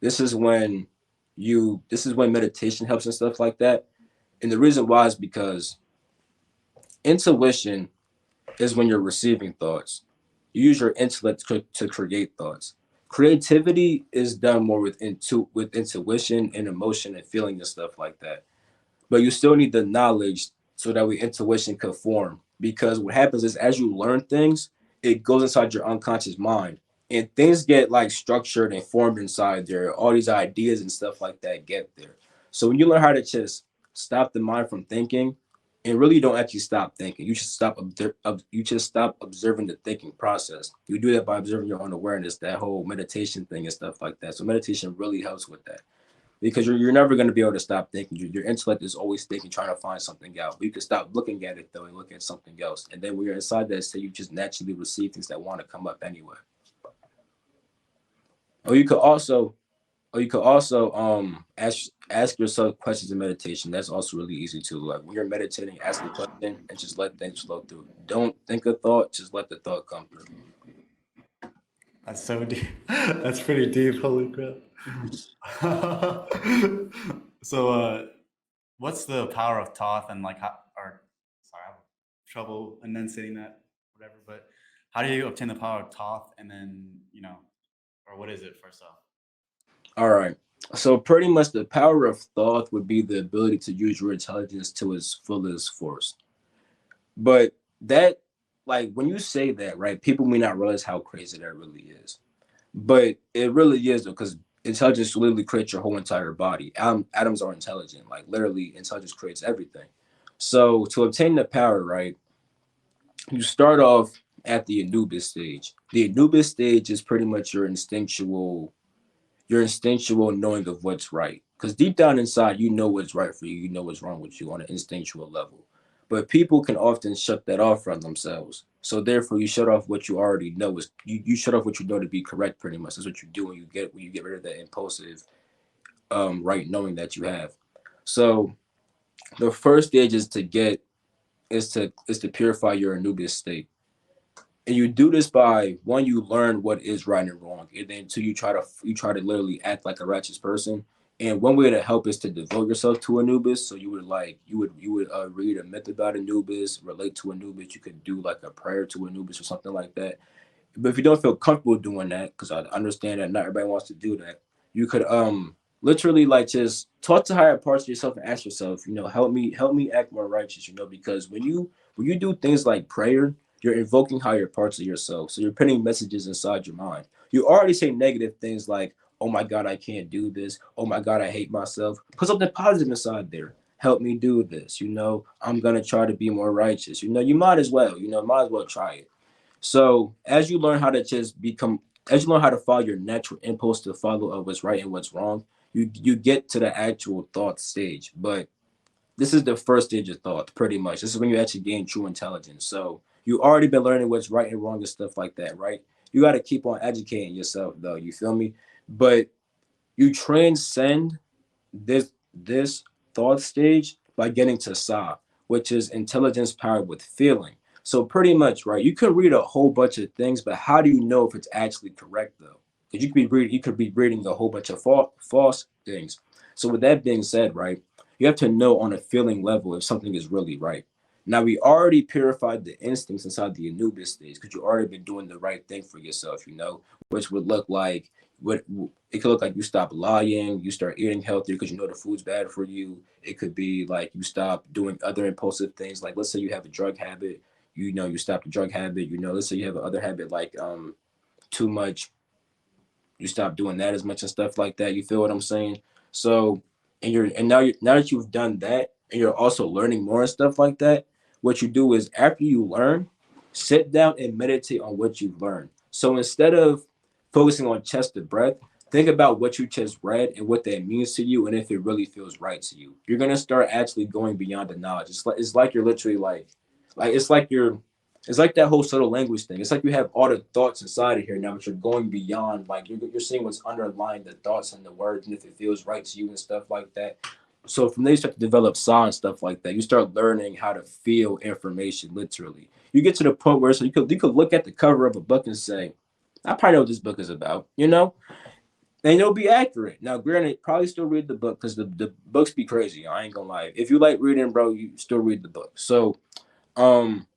[SPEAKER 2] This is when this is when meditation helps and stuff like that. And the reason why is because intuition is when you're receiving thoughts. You use your intellect to create thoughts. Creativity is done more with intuition and emotion and feeling and stuff like that. But you still need the knowledge so that way intuition can form. Because what happens is as you learn things, it goes inside your unconscious mind. And things get like structured and formed inside there. All these ideas and stuff like that get there. So when you learn how to just stop the mind from thinking, and really you don't actually stop thinking. You just stop observing the thinking process. You do that by observing your own awareness, that whole meditation thing and stuff like that. So meditation really helps with that. because you're never going to be able to stop thinking. Your intellect is always thinking, trying to find something out. But you can stop looking at it though and look at something else. And then when you're inside that state, you just naturally receive things that want to come up anyway. Or you could also ask yourself questions in meditation. That's also really easy too. Like when you're meditating, ask a question and just let things flow through. Don't think a thought, just let the thought come through.
[SPEAKER 1] That's so deep. That's pretty deep. Holy crap. So, what's the power of Thoth and like how, or sorry, I have trouble enunciating that, whatever, but how do you obtain the power of Thoth and then, or what is it first off?
[SPEAKER 2] All right. So pretty much the power of thought would be the ability to use your intelligence to its fullest force. But that, like when you say that, right, people may not realize how crazy that really is. But it really is though, because intelligence literally creates your whole entire body. Atoms are intelligent. Like literally, intelligence creates everything. So to obtain the power, right, you start off at the Anubis stage. The Anubis stage is pretty much your instinctual knowing of what's right. Because deep down inside, you know what's right for you, you know what's wrong with you on an instinctual level. But people can often shut that off from themselves. So therefore, you shut off what you already know is you shut off what you know to be correct. Pretty much, that's what you do when you get rid of that impulsive right knowing that you have. So the first stage is to purify your Anubis state. And you do this by one, you learn what is right and wrong, and then two, you try to literally act like a righteous person. And one way to help is to devote yourself to Anubis. So you would read a myth about Anubis, relate to Anubis. You could do like a prayer to Anubis or something like that. But if you don't feel comfortable doing that, because I understand that not everybody wants to do that, you could literally like just talk to higher parts of yourself and ask yourself, help me act more righteous, because when you do things like prayer, you're invoking higher parts of yourself. So you're putting messages inside your mind. You already say negative things like, oh my God, I can't do this. Oh my God, I hate myself. Put something positive inside there. Help me do this. I'm gonna try to be more righteous. You might as well try it. So as you learn how to follow your natural impulse to follow of what's right and what's wrong, you get to the actual thought stage. But this is the first stage of thought, pretty much. This is when you actually gain true intelligence. So you already been learning what's right and wrong and stuff like that, right? You got to keep on educating yourself, though. You feel me? But you transcend this thought stage by getting to Sa, which is intelligence powered with feeling. So pretty much, right? You could read a whole bunch of things, but how do you know if it's actually correct though? Because you could be reading a whole bunch of false things. So with that being said, right, you have to know on a feeling level if something is really right. Now we already purified the instincts inside the Anubis stage because you already been doing the right thing for yourself, which would look like what it could look like you stop lying, you start eating healthier because you know the food's bad for you. It could be like you stop doing other impulsive things. Like let's say you have a drug habit, you stop the drug habit. Let's say you have another habit like too much, you stop doing that as much and stuff like that. You feel what I'm saying? So, now that you've done that, and you're also learning more and stuff like that, what you do is after you learn, sit down and meditate on what you've learned. So instead of focusing on chest to breath, think about what you just read and what that means to you, and if it really feels right to you. You're gonna start actually going beyond the knowledge. It's like you're literally like it's like that whole subtle language thing. It's like you have all the thoughts inside of here now, but you're going beyond. Like you're seeing what's underlying the thoughts and the words, and if it feels right to you and stuff like that. So from there, you start to develop saw and stuff like that. You start learning how to feel information. Literally, you get to the point where you could look at the cover of a book and say, "I probably know what this book is about," and it'll be accurate. Now, granted, probably still read the book because the books be crazy. I ain't gonna lie. If you like reading, bro, you still read the book. So, um,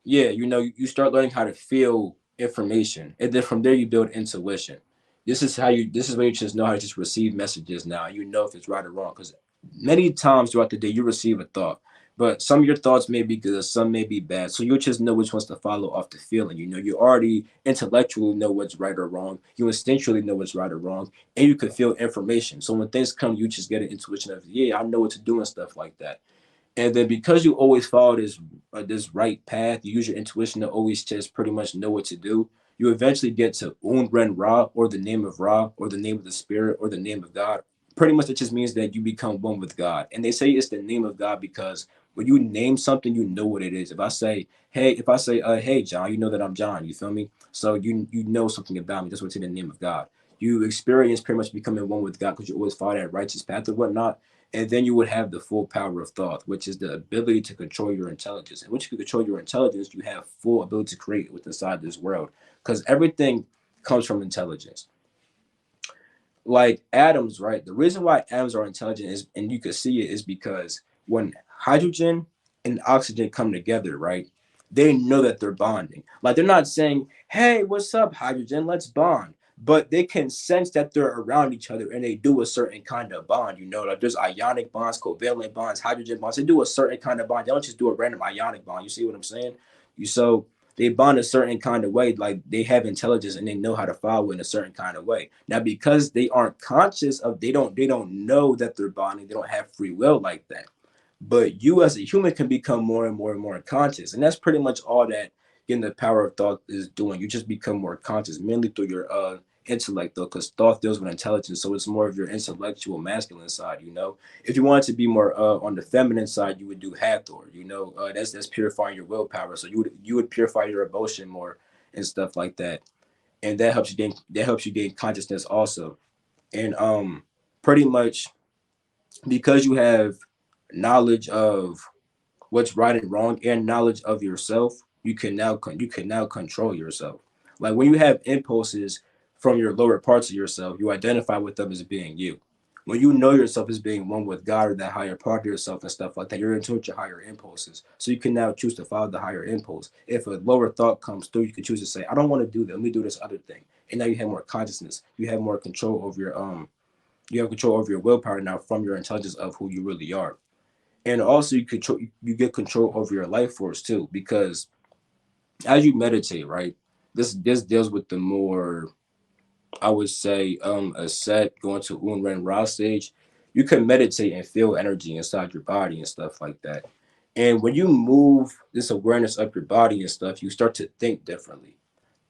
[SPEAKER 2] yeah, you start learning how to feel information, and then from there you build intuition. This is when you just know how to just receive messages now. You know if it's right or wrong because many times throughout the day you receive a thought, but some of your thoughts may be good, some may be bad. So you just know which ones to follow off the feeling. You already intellectually know what's right or wrong. You instinctually know what's right or wrong, and you can feel information. So when things come, you just get an intuition of, yeah, I know what to do and stuff like that. And then because you always follow this right path, you use your intuition to always just pretty much know what to do. You eventually get to Un Ren Ra, or the name of Ra, or the name of the spirit, or the name of God. pretty much it just means that you become one with God. And they say it's the name of God because when you name something, you know what it is. If I say, hey John, you know that I'm John. You feel me? So you know something about me. That's what's in the name of God. You experience pretty much becoming one with God because you always follow that righteous path or whatnot. And then you would have the full power of Thoth, which is the ability to control your intelligence. And once you can control your intelligence, you have full ability to create within inside this world because everything comes from intelligence. Like atoms, right? The reason why atoms are intelligent is, and you can see it, is because when hydrogen and oxygen come together, right? They know that they're bonding. Like they're not saying, "Hey, what's up, hydrogen? Let's bond." But they can sense that they're around each other and they do a certain kind of bond. You know, like there's ionic bonds, covalent bonds, hydrogen bonds. They do a certain kind of bond. They don't just do a random ionic bond. You see what I'm saying? You so they bond a certain kind of way, like they have intelligence and they know how to follow in a certain kind of way. Now, because they aren't conscious of, they don't know that they're bonding. They don't have free will like that. But you as a human can become more and more and more conscious, and that's pretty much all that getting the power of thought is doing. You just become more conscious, mainly through your intellect, though, because thought deals with intelligence, so it's more of your intellectual masculine side. You know, if you wanted to be more on the feminine side, you would do Hathor. You know, that's purifying your willpower. So you would purify your emotion more and stuff like that, and that helps you gain consciousness also. And pretty much because you have knowledge of what's right and wrong and knowledge of yourself, you can now control yourself. Like when you have impulses from your lower parts of yourself, you identify with them as being you. When you know yourself as being one with God or that higher part of yourself and stuff like that, you're in tune with your higher impulses. So you can now choose to follow the higher impulse. If a lower thought comes through, you can choose to say, I don't want to do that. Let me do this other thing. And now you have more consciousness. You have more control over your willpower now from your intelligence of who you really are. And also you get control over your life force too, because as you meditate, right, this deals with the more, I would say, a set going to Un Ren Ra stage. You can meditate and feel energy inside your body and stuff like that. And when you move this awareness up your body and stuff, you start to think differently.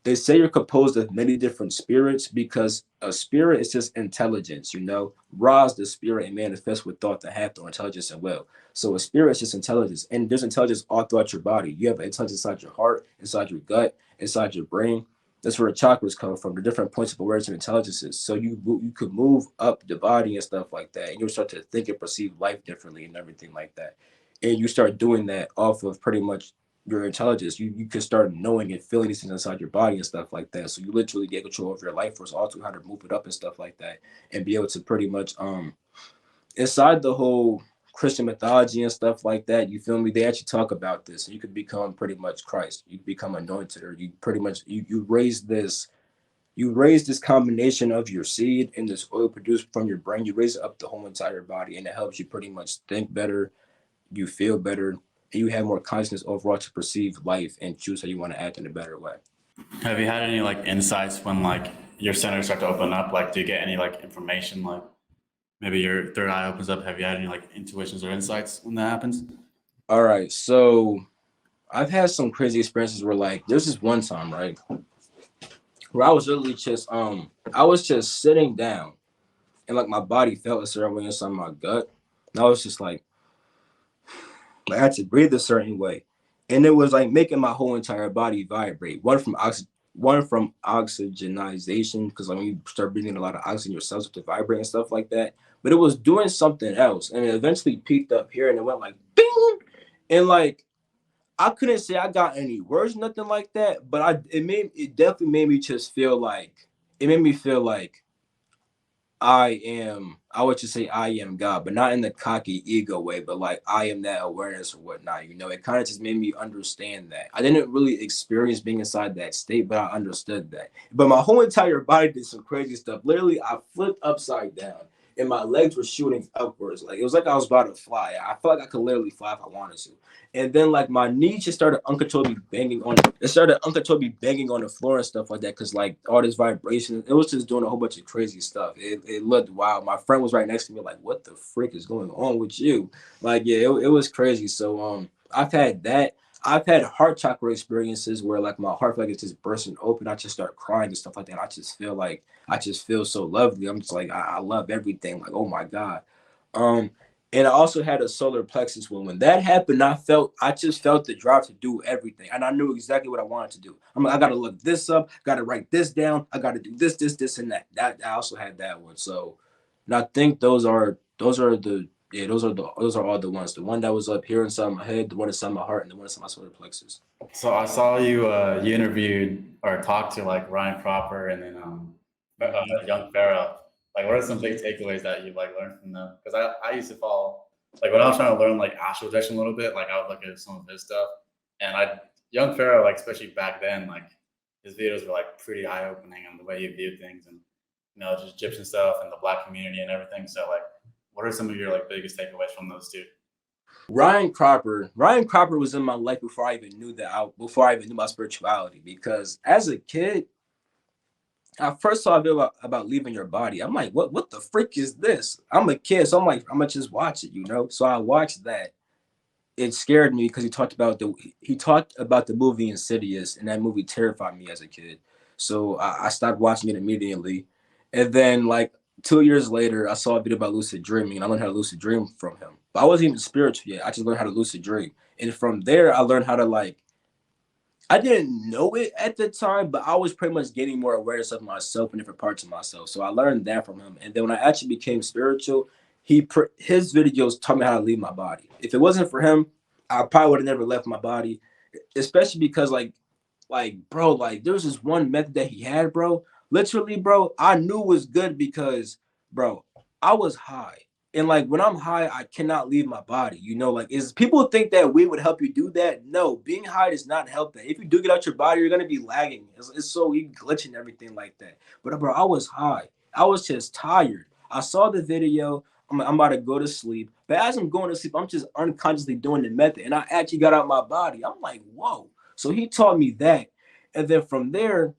[SPEAKER 2] They say you're composed of many different spirits because a spirit is just intelligence, you know. Ra is the spirit and manifests with thought, the half or intelligence and will. So a spirit is just intelligence, and there's intelligence all throughout your body. You have intelligence inside your heart, inside your gut, inside your brain. That's where the chakras come from, the different points of awareness and intelligences. So you could move up the body and stuff like that, and you'll start to think and perceive life differently and everything like that. And you start doing that off of pretty much your intelligence. You can start knowing and feeling these things inside your body and stuff like that. So you literally get control of your life force, also how to move it up and stuff like that, and be able to pretty much inside the whole Christian mythology and stuff like that. You feel me? They actually talk about this. You could become pretty much Christ. You become anointed, or you pretty much you raise this combination of your seed and this oil produced from your brain. You raise it up the whole entire body, and it helps you pretty much think better, you feel better, and you have more consciousness overall to perceive life and choose how you want to act in a better way.
[SPEAKER 1] Have you had any like insights when like your centers start to open up? Like, do you get any like information? Like, maybe your third eye opens up. Have you had any like intuitions or insights when that happens?
[SPEAKER 2] All right, so I've had some crazy experiences where like there's this one time, right, where I was literally just I was just sitting down and like my body felt a certain way inside my gut. And I was just like I had to breathe a certain way. And it was like making my whole entire body vibrate. One from oxygenization, because like when you start breathing a lot of oxygen, your cells have to vibrate and stuff like that. But it was doing something else, and it eventually peaked up here, and it went like bing, and like I couldn't say I got any words, nothing like that. But it definitely made me just feel like it made me feel like I would just say I am God, but not in the cocky ego way, but like I am that awareness or whatnot. You know, it kind of just made me understand that. I didn't really experience being inside that state, but I understood that. But my whole entire body did some crazy stuff. Literally, I flipped upside down and my legs were shooting upwards. Like it was like I was about to fly. I felt like I could literally fly if I wanted to. And then like my knees just started uncontrollably banging on it started uncontrollably banging on the floor and stuff like that, because like all this vibration, it was just doing a whole bunch of crazy stuff. It looked wild. My friend was right next to me like, what the frick is going on with you? Like, yeah, it was crazy. So I've had that. I've had heart chakra experiences where like my heart like it's just bursting open. I just start crying and stuff like that. I just feel so lovely. I'm just like I love everything. Like, oh my God. Um, and I also had a solar plexus when that happened, I just felt the drive to do everything. And I knew exactly what I wanted to do. I'm like, I gotta look this up, gotta write this down, I gotta do this, and that. That I also had that one. So and I think those are all the ones. The one that was up here inside my head, the one inside my heart, and the one inside my solar plexus.
[SPEAKER 1] So I saw you you interviewed or talked to like Ryan Cropper and then
[SPEAKER 2] Mhm.
[SPEAKER 1] young Pharaoh. Like, what are some big takeaways that you like learned from them? Because I used to follow like when I was trying to learn like astral projection a little bit, like I would look at some of his stuff, and I young Pharaoh, like especially back then, like his videos were like pretty eye opening on the way he viewed things and just Egyptian stuff and the black community and everything. So like, what are some of your like biggest takeaways from those two?
[SPEAKER 2] Ryan Cropper was in my life before I even knew my spirituality. Because as a kid, I first saw a video about leaving your body. I'm like, what the frick is this? I'm a kid, so I'm like, I'm gonna just watch it, you know. So I watched that. It scared me because he talked about the movie Insidious, and that movie terrified me as a kid. So I stopped watching it immediately. And then like 2 years later, I saw a video about lucid dreaming, and I learned how to lucid dream from him. But I wasn't even spiritual yet. I just learned how to lucid dream, and from there, I learned how to like. I didn't know it at the time, but I was pretty much getting more awareness of myself and different parts of myself. So I learned that from him. And then when I actually became spiritual, his videos taught me how to leave my body. If it wasn't for him, I probably would have never left my body, especially because bro, like there was this one method that he had, bro. Literally, bro, I knew it was good because, bro, I was high. And like when I'm high, I cannot leave my body. You know, like is people think that weed would help you do that? No, being high does not help that. If you do get out your body, you're gonna be lagging. It's so you glitching everything like that. But bro, I was high. I was just tired. I saw the video. I'm about to go to sleep. But as I'm going to sleep, I'm just unconsciously doing the method. And I actually got out my body. I'm like, whoa. So he taught me that. And then from there,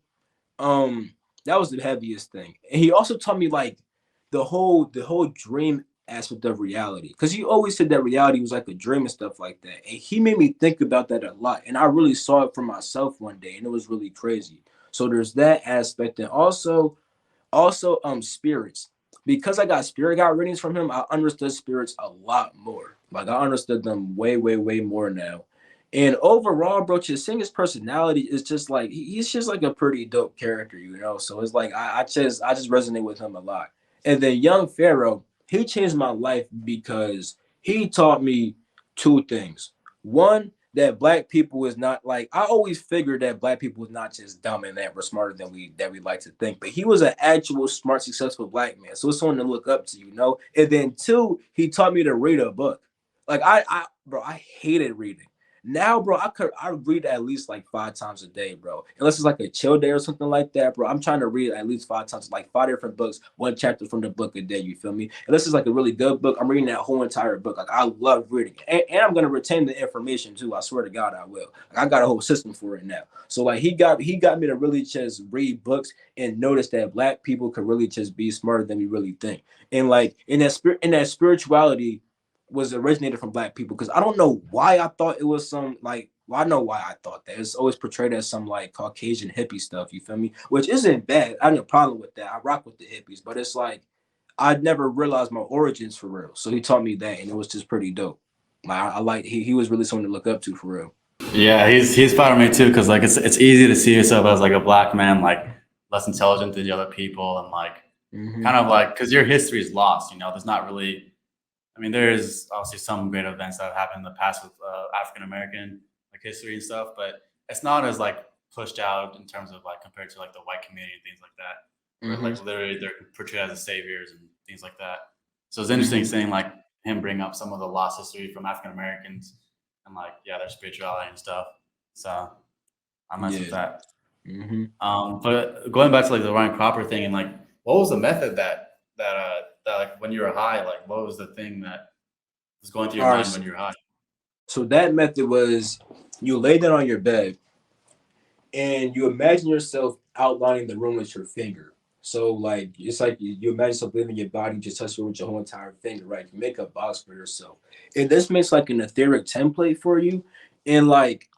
[SPEAKER 2] that was the heaviest thing. And he also taught me like the whole dream aspect of reality. Because he always said that reality was like a dream and stuff like that. And he made me think about that a lot. And I really saw it for myself one day, and it was really crazy. So there's that aspect. And also spirits. Because I got spirit guide readings from him, I understood spirits a lot more. Like I understood them way, way, way more now. And overall, bro, just seeing his personality is just like he's just like a pretty dope character, you know. So it's like I just resonate with him a lot. And then young Pharaoh, he changed my life because he taught me two things. One, that black people is not like I always figured that black people was not just dumb and that we're smarter than we like to think, but he was an actual smart, successful black man. So it's someone to look up to, you know. And then two, he taught me to read a book. Like bro, I hated reading. Now, bro, I read at least like 5 times a day, bro. Unless it's like a chill day or something like that, bro. I'm trying to read at least 5 times, like 5 different books, one chapter from the book a day. You feel me? Unless it's like a really good book, I'm reading that whole entire book. Like I love reading, and I'm gonna retain the information too. I swear to God, I will. Like, I got a whole system for it now. So like he got me to really just read books and notice that black people could really just be smarter than we really think. And like in that spirituality was originated from black people because I don't know why I thought it was some like well, I know why I thought that. It's always portrayed as some like Caucasian hippie stuff, you feel me? Which isn't bad. I have no problem with that. I rock with the hippies, but it's like I'd never realized my origins for real. So he taught me that and it was just pretty dope. Like I like he was really someone to look up to for real.
[SPEAKER 1] Yeah, he's inspired me too because like it's easy to see yourself as like a black man, like less intelligent than the other people, and like
[SPEAKER 2] Mm-hmm.
[SPEAKER 1] kind of like because your history is lost. There's not really. I mean, there's obviously some great events that have happened in the past with African American like history and stuff, but it's not as like pushed out in terms of like compared to like the white community and things like that, where
[SPEAKER 2] Mm-hmm.
[SPEAKER 1] like literally they're portrayed as saviors and things like that. So it's interesting
[SPEAKER 2] Mm-hmm.
[SPEAKER 1] seeing like him bring up some of the lost history from African Americans and like yeah, their spirituality and stuff. So I mess with
[SPEAKER 2] Yeah.
[SPEAKER 1] that.
[SPEAKER 2] Mm-hmm.
[SPEAKER 1] But going back to like the Ryan Cropper thing and like what was the method that like when you were high, like what was the thing that was going through your
[SPEAKER 2] All right.
[SPEAKER 1] mind when you're high?
[SPEAKER 2] So that method was you lay down on your bed and you imagine yourself outlining the room with your finger. So like it's like you imagine yourself leaving your body, just touch it with your whole entire finger, right? You make a box for yourself. And this makes like an etheric template for you. And like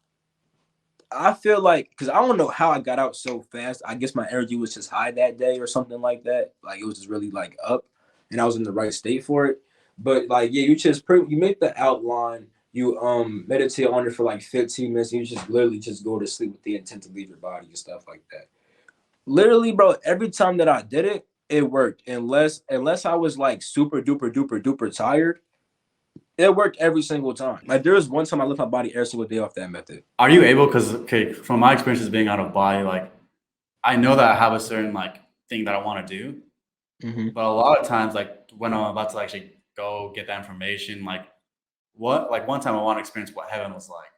[SPEAKER 2] I feel like, because I don't know how I got out so fast. I guess my energy was just high that day or something like that. Like it was just really like up, and I was in the right state for it. But like, yeah, you make the outline. You meditate on it for like 15 minutes. And you just literally just go to sleep with the intent to leave your body and stuff like that. Literally, bro. Every time that I did it, it worked. Unless I was like super duper duper duper tired, it worked every single time. Like there was one time I left my body every single day off that method.
[SPEAKER 1] Are you able? Because okay, from my experiences being out of body, like I know that I have a certain like thing that I want to do,
[SPEAKER 2] Mm-hmm.
[SPEAKER 1] but a lot of times, like when I'm about to actually go get that information, like one time I want to experience what heaven was like.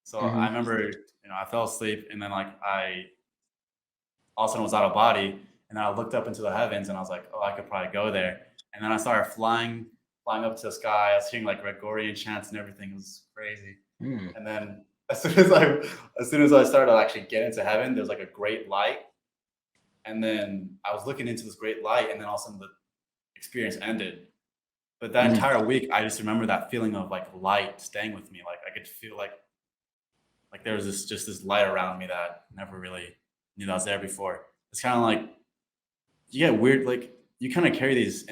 [SPEAKER 1] So I
[SPEAKER 2] Mm-hmm.
[SPEAKER 1] remember, I fell asleep and then like I all of a sudden was out of body, and then I looked up into the heavens and I was like, oh, I could probably go there. And then I started flying up to the sky. I was hearing like Gregorian chants and everything. It was crazy.
[SPEAKER 2] Mm.
[SPEAKER 1] And then as soon as I started to actually get into heaven, there's like a great light. And then I was looking into this great light, and then all of a sudden the experience ended. But that
[SPEAKER 2] Mm.
[SPEAKER 1] entire week, I just remember that feeling of like light staying with me. Like I could feel like there was this light around me that I never really knew that was there before. It's kind of like you get weird, like you kind of carry these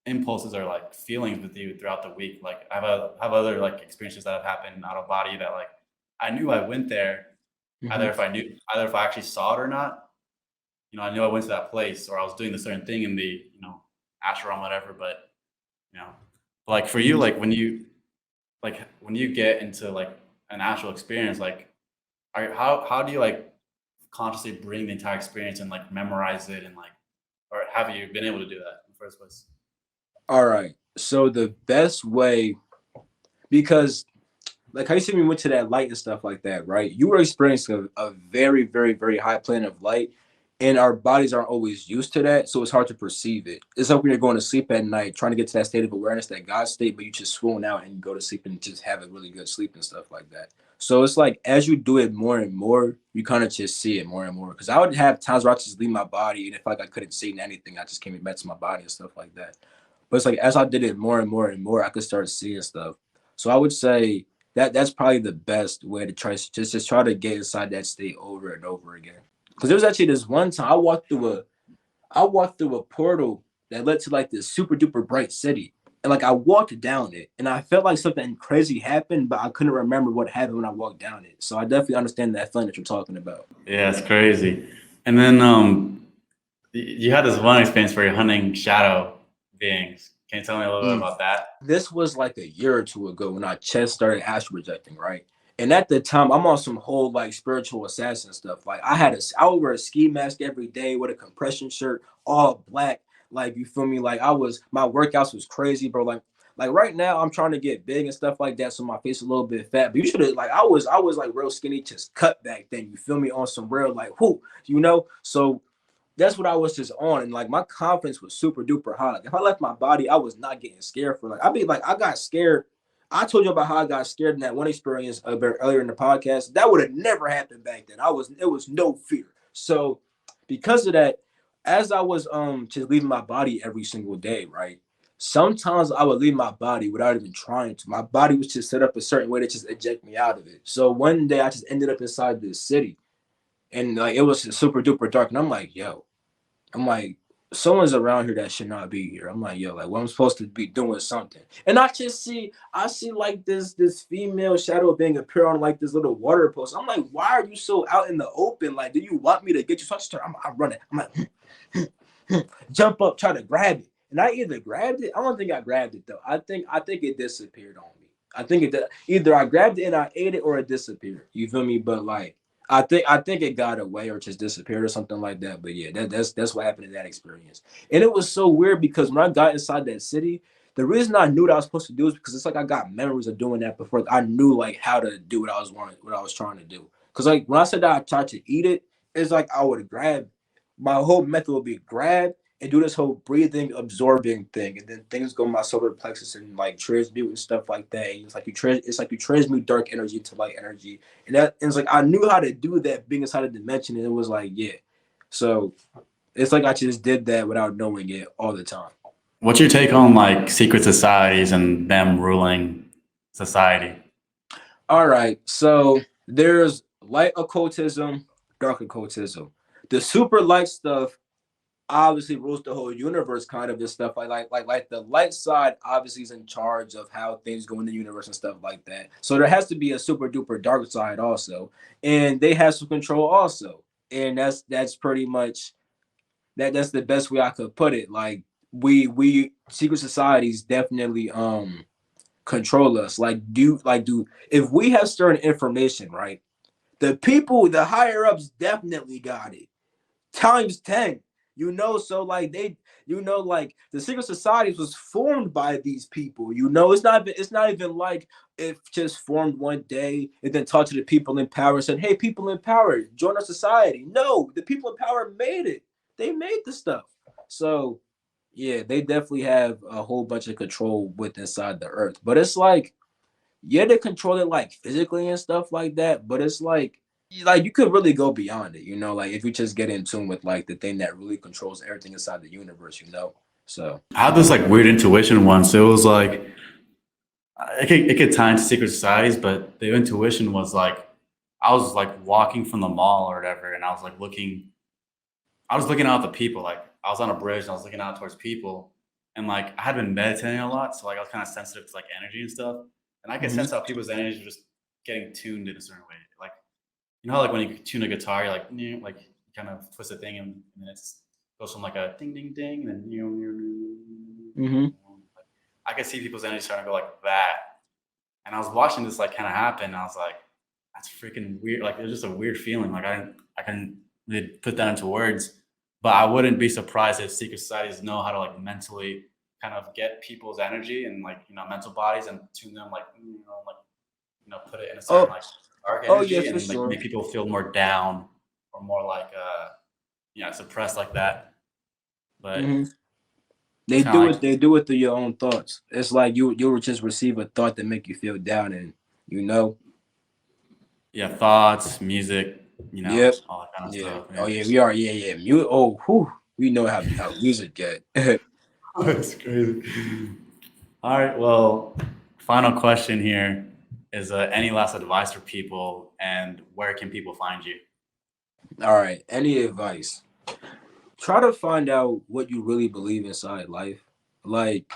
[SPEAKER 1] impulses or like feelings with you throughout the week. Like have other like experiences that have happened out of body that like I knew I went there,
[SPEAKER 2] Mm-hmm.
[SPEAKER 1] either if I actually saw it or not. I knew I went to that place or I was doing the certain thing in the ashram, whatever. But you know, like for you, like when you get into like an actual experience, like how do you like consciously bring the entire experience and like memorize it and like, or have you been able to do that in the first place?
[SPEAKER 2] All right. So the best way, because like how you see me went to that light and stuff like that, right? You were experiencing a very, very, very high plane of light, and our bodies aren't always used to that, so it's hard to perceive it. It's like when you're going to sleep at night, trying to get to that state of awareness, that God state, but you just swoon out and you go to sleep and just have a really good sleep and stuff like that. So it's like as you do it more and more, you kind of just see it more and more. Because I would have times where I just leave my body, and if like I couldn't see anything, I just came back to my body and stuff like that. But it's like as I did it more and more and more, I could start seeing stuff. So I would say that's probably the best way to try just try to get inside that state over and over again. Because there was actually this one time I walked through a portal that led to like this super duper bright city. And like I walked down it and I felt like something crazy happened, but I couldn't remember what happened when I walked down it. So I definitely understand that feeling that you're talking about.
[SPEAKER 1] Yeah, it's crazy. And then you had this one experience where you're hunting shadow beings. Can you tell me a little bit
[SPEAKER 2] Mm.
[SPEAKER 1] about that?
[SPEAKER 2] This was like a year or two ago when I just started astral projecting, right? And at the time, I'm on some whole like spiritual assassin stuff. Like I would wear a ski mask every day with a compression shirt, all black. Like you feel me? Like my workouts was crazy, bro. Like right now, I'm trying to get big and stuff like that, so my face a little bit fat. But you should have like I was like real skinny, just cut back then. You feel me? On some real like whoo. So that's what I was just on. And like my confidence was super duper high. Like if I left my body, I was not getting scared for like I'd be like, I got scared. I told you about how I got scared in that one experience a bit earlier in the podcast. That would have never happened back then. It was no fear. So because of that, as I was just leaving my body every single day, right? Sometimes I would leave my body without even trying to. My body was just set up a certain way to just eject me out of it. So one day I just ended up inside this city and like it was super duper dark. And I'm like, someone's around here that should not be here. I'm like, yo, like, well, I'm supposed to be doing something. And I see like this female shadow being appear on like this little water post. I'm like, why are you so out in the open? Like, do you want me to get you? So I start, I'm running. I'm like, jump up, try to grab it. And I either grabbed it. I don't think I grabbed it though. I think it disappeared on me. I think it either I grabbed it and I ate it or it disappeared. You feel me? But like I think it got away or just disappeared or something like that. But yeah, that's what happened in that experience. And it was so weird because when I got inside that city, the reason I knew what I was supposed to do is because it's like I got memories of doing that before. I knew like how to do what I was trying to do. Because like when I said that I tried to eat it, it's like I would grab my whole method would be grab and do this whole breathing, absorbing thing, and then things go in my solar plexus and like transmute and stuff like that. And it's like you transmute dark energy to light energy, and it's like I knew how to do that being inside a dimension, and it was like yeah. So it's like I just did that without knowing it all the time.
[SPEAKER 1] What's your take on like secret societies and them ruling society?
[SPEAKER 2] All right. So there's light occultism, dark occultism. The super light stuff obviously rules the whole universe, kind of this stuff. Like the light side obviously is in charge of how things go in the universe and stuff like that. So there has to be a super duper dark side also, and they have some control also. And that's pretty much that's the best way I could put it. Like we secret societies definitely control us. Like do if we have certain information, right? The people, the higher ups definitely got it times 10, so like like the secret societies was formed by these people, it's not even like it just formed one day and then talked to the people in power and said, hey, people in power, join our society. No, the people in power made it. They made the stuff. So yeah, they definitely have a whole bunch of control with inside the earth, but it's like, yeah, they control it like physically and stuff like that, but it's like you could really go beyond it, like if you just get in tune with like the thing that really controls everything inside the universe. So
[SPEAKER 1] I had this like weird intuition once. It was like it could tie into secret societies, but the intuition was like I was like walking from the mall or whatever, and I was like looking. I was looking out at the people. Like I was on a bridge, and I was looking out towards people, and like I had been meditating a lot, so like I was kind of sensitive to like energy and stuff, and I could
[SPEAKER 2] mhm.
[SPEAKER 1] sense how people's energy was just getting tuned in a certain way. Like you know how like when you tune a guitar, you're like like you kind of twist a thing, and it goes from like a ding ding ding, and then
[SPEAKER 2] Mhm.
[SPEAKER 1] like, I could see people's energy starting to go like that. And I was watching this like kind of happen. And I was like, that's freaking weird. Like it was just a weird feeling. Like I can really put that into words, but I wouldn't be surprised if secret societies know how to like mentally kind of get people's energy and like mental bodies and tune them like put it in a certain
[SPEAKER 2] Oh,
[SPEAKER 1] like dark
[SPEAKER 2] oh yeah,
[SPEAKER 1] energy
[SPEAKER 2] for
[SPEAKER 1] and like
[SPEAKER 2] sure.
[SPEAKER 1] make people feel more down or more like suppressed like that. But
[SPEAKER 2] Mhm.
[SPEAKER 1] it's
[SPEAKER 2] They
[SPEAKER 1] kind of
[SPEAKER 2] do
[SPEAKER 1] like
[SPEAKER 2] it. They do it through your own thoughts. It's like you would just receive a thought that make you feel down, and you know.
[SPEAKER 1] yeah, thoughts, music,
[SPEAKER 2] Yep.
[SPEAKER 1] all that kind of
[SPEAKER 2] Yeah.
[SPEAKER 1] stuff.
[SPEAKER 2] Oh
[SPEAKER 1] Yeah.
[SPEAKER 2] yeah, we are. Yeah, yeah. Oh, whew. We know how music get.
[SPEAKER 1] That's crazy. All right. Well, final question here is any last advice for people and where can people find you?
[SPEAKER 2] All right. Any advice? Try to find out what you really believe inside life. Like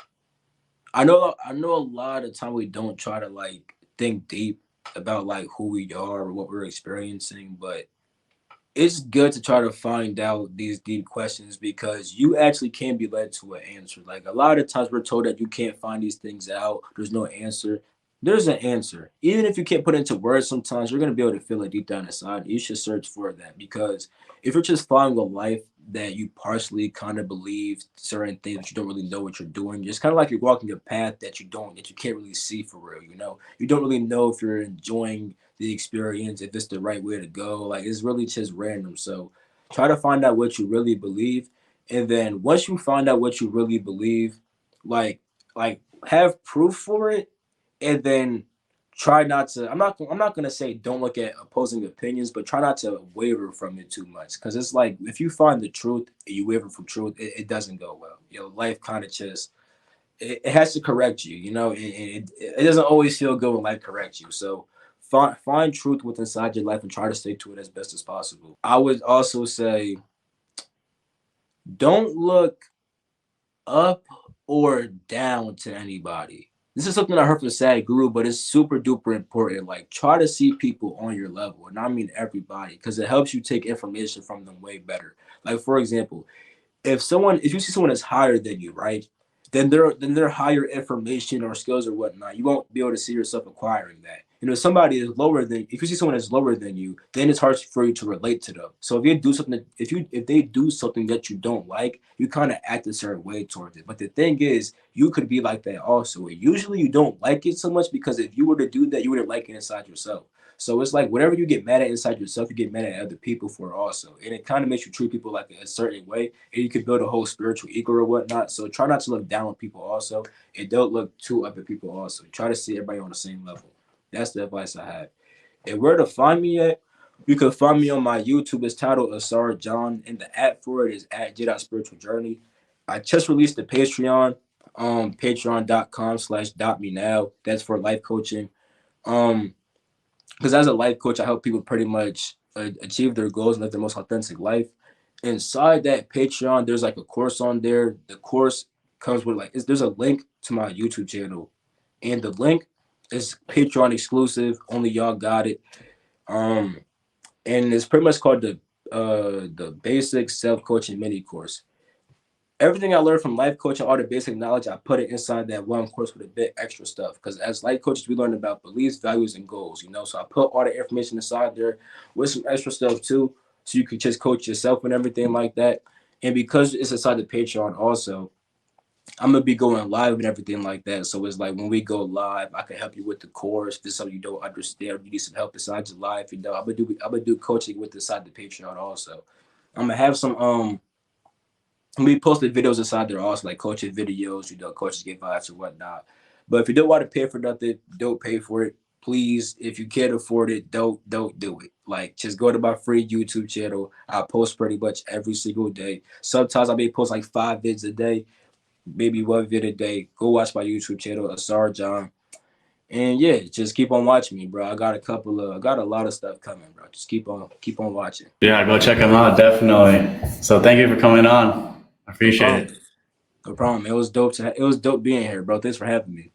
[SPEAKER 2] I know a lot of time we don't try to like think deep about like who we are or what we're experiencing, but it's good to try to find out these deep questions because you actually can be led to an answer. Like a lot of times we're told that you can't find these things out, there's no answer. There's an answer. Even if you can't put it into words, sometimes you're gonna be able to feel it deep down inside. You should search for that because if you're just following a life that you partially kind of believe certain things, but you don't really know what you're doing. It's kind of like you're walking a path that you can't really see for real. You don't really know if you're enjoying the experience, if it's the right way to go. Like it's really just random. So try to find out what you really believe. And then once you find out what you really believe, like like have proof for it, and then try not to I'm not gonna say don't look at opposing opinions, but try not to waver from it too much. Cause it's like if you find the truth and you waver from truth, it doesn't go well. Life kind of just it has to correct you. It doesn't always feel good when life corrects you. So find truth within inside your life and try to stay to it as best as possible. I would also say don't look up or down to anybody. This is something I heard from Sad Guru, but it's super duper important. Like try to see people on your level, and I mean everybody, because it helps you take information from them way better. Like for example, if you see someone that's higher than you, right? Then they're higher information or skills or whatnot. You won't be able to see yourself acquiring that. Somebody is lower than if you see someone that's lower than you, then it's hard for you to relate to them. So if they do something that you don't like, you kind of act a certain way towards it. But the thing is, you could be like that also. And usually you don't like it so much because if you were to do that, you wouldn't like it inside yourself. So it's like whatever you get mad at inside yourself, you get mad at other people for also. And it kind of makes you treat people like a certain way. And you can build a whole spiritual ego or whatnot. So try not to look down on people also. And don't look too up at people also. Try to see everybody on the same level. That's the advice I have. And where to find me at? You can find me on my YouTube. It's titled Asar John. And the app for it is at Jedi Spiritual Journey. I just released the Patreon, patreon.com/dot me now. That's for life coaching. Um, because as a life coach, I help people pretty much achieve their goals and live their most authentic life. Inside that Patreon, there's like a course on there. The course comes with like there's a link to my YouTube channel, and the link is Patreon exclusive. Only y'all got it. Um, and it's pretty much called the basic self coaching mini course. Everything I learned from life coaching, all the basic knowledge, I put it inside that one course with a bit extra stuff. Because as life coaches, we learn about beliefs, values, and goals. So I put all the information inside there with some extra stuff too, so you can just coach yourself and everything like that. And because it's inside the Patreon, also, I'm gonna be going live and everything like that. So it's like when we go live, I can help you with the course. If there's something you don't understand, you need some help besides your life. I'm gonna do coaching with inside the Patreon also. I'm gonna have some. We posted videos inside there also, like coaching videos, coaches get vibes or whatnot. But if you don't want to pay for nothing, don't pay for it. Please, if you can't afford it, don't do it. Like, just go to my free YouTube channel. I post pretty much every single day. Sometimes I may post like 5 vids a day, maybe 1 vid a day. Go watch my YouTube channel, Asar John. And yeah, just keep on watching me, bro. I got a lot of stuff coming, bro. Just keep on watching.
[SPEAKER 1] Yeah, go check them out, definitely. So thank you for coming on. I appreciate it.
[SPEAKER 2] No problem. It was dope being here, bro. Thanks for having me.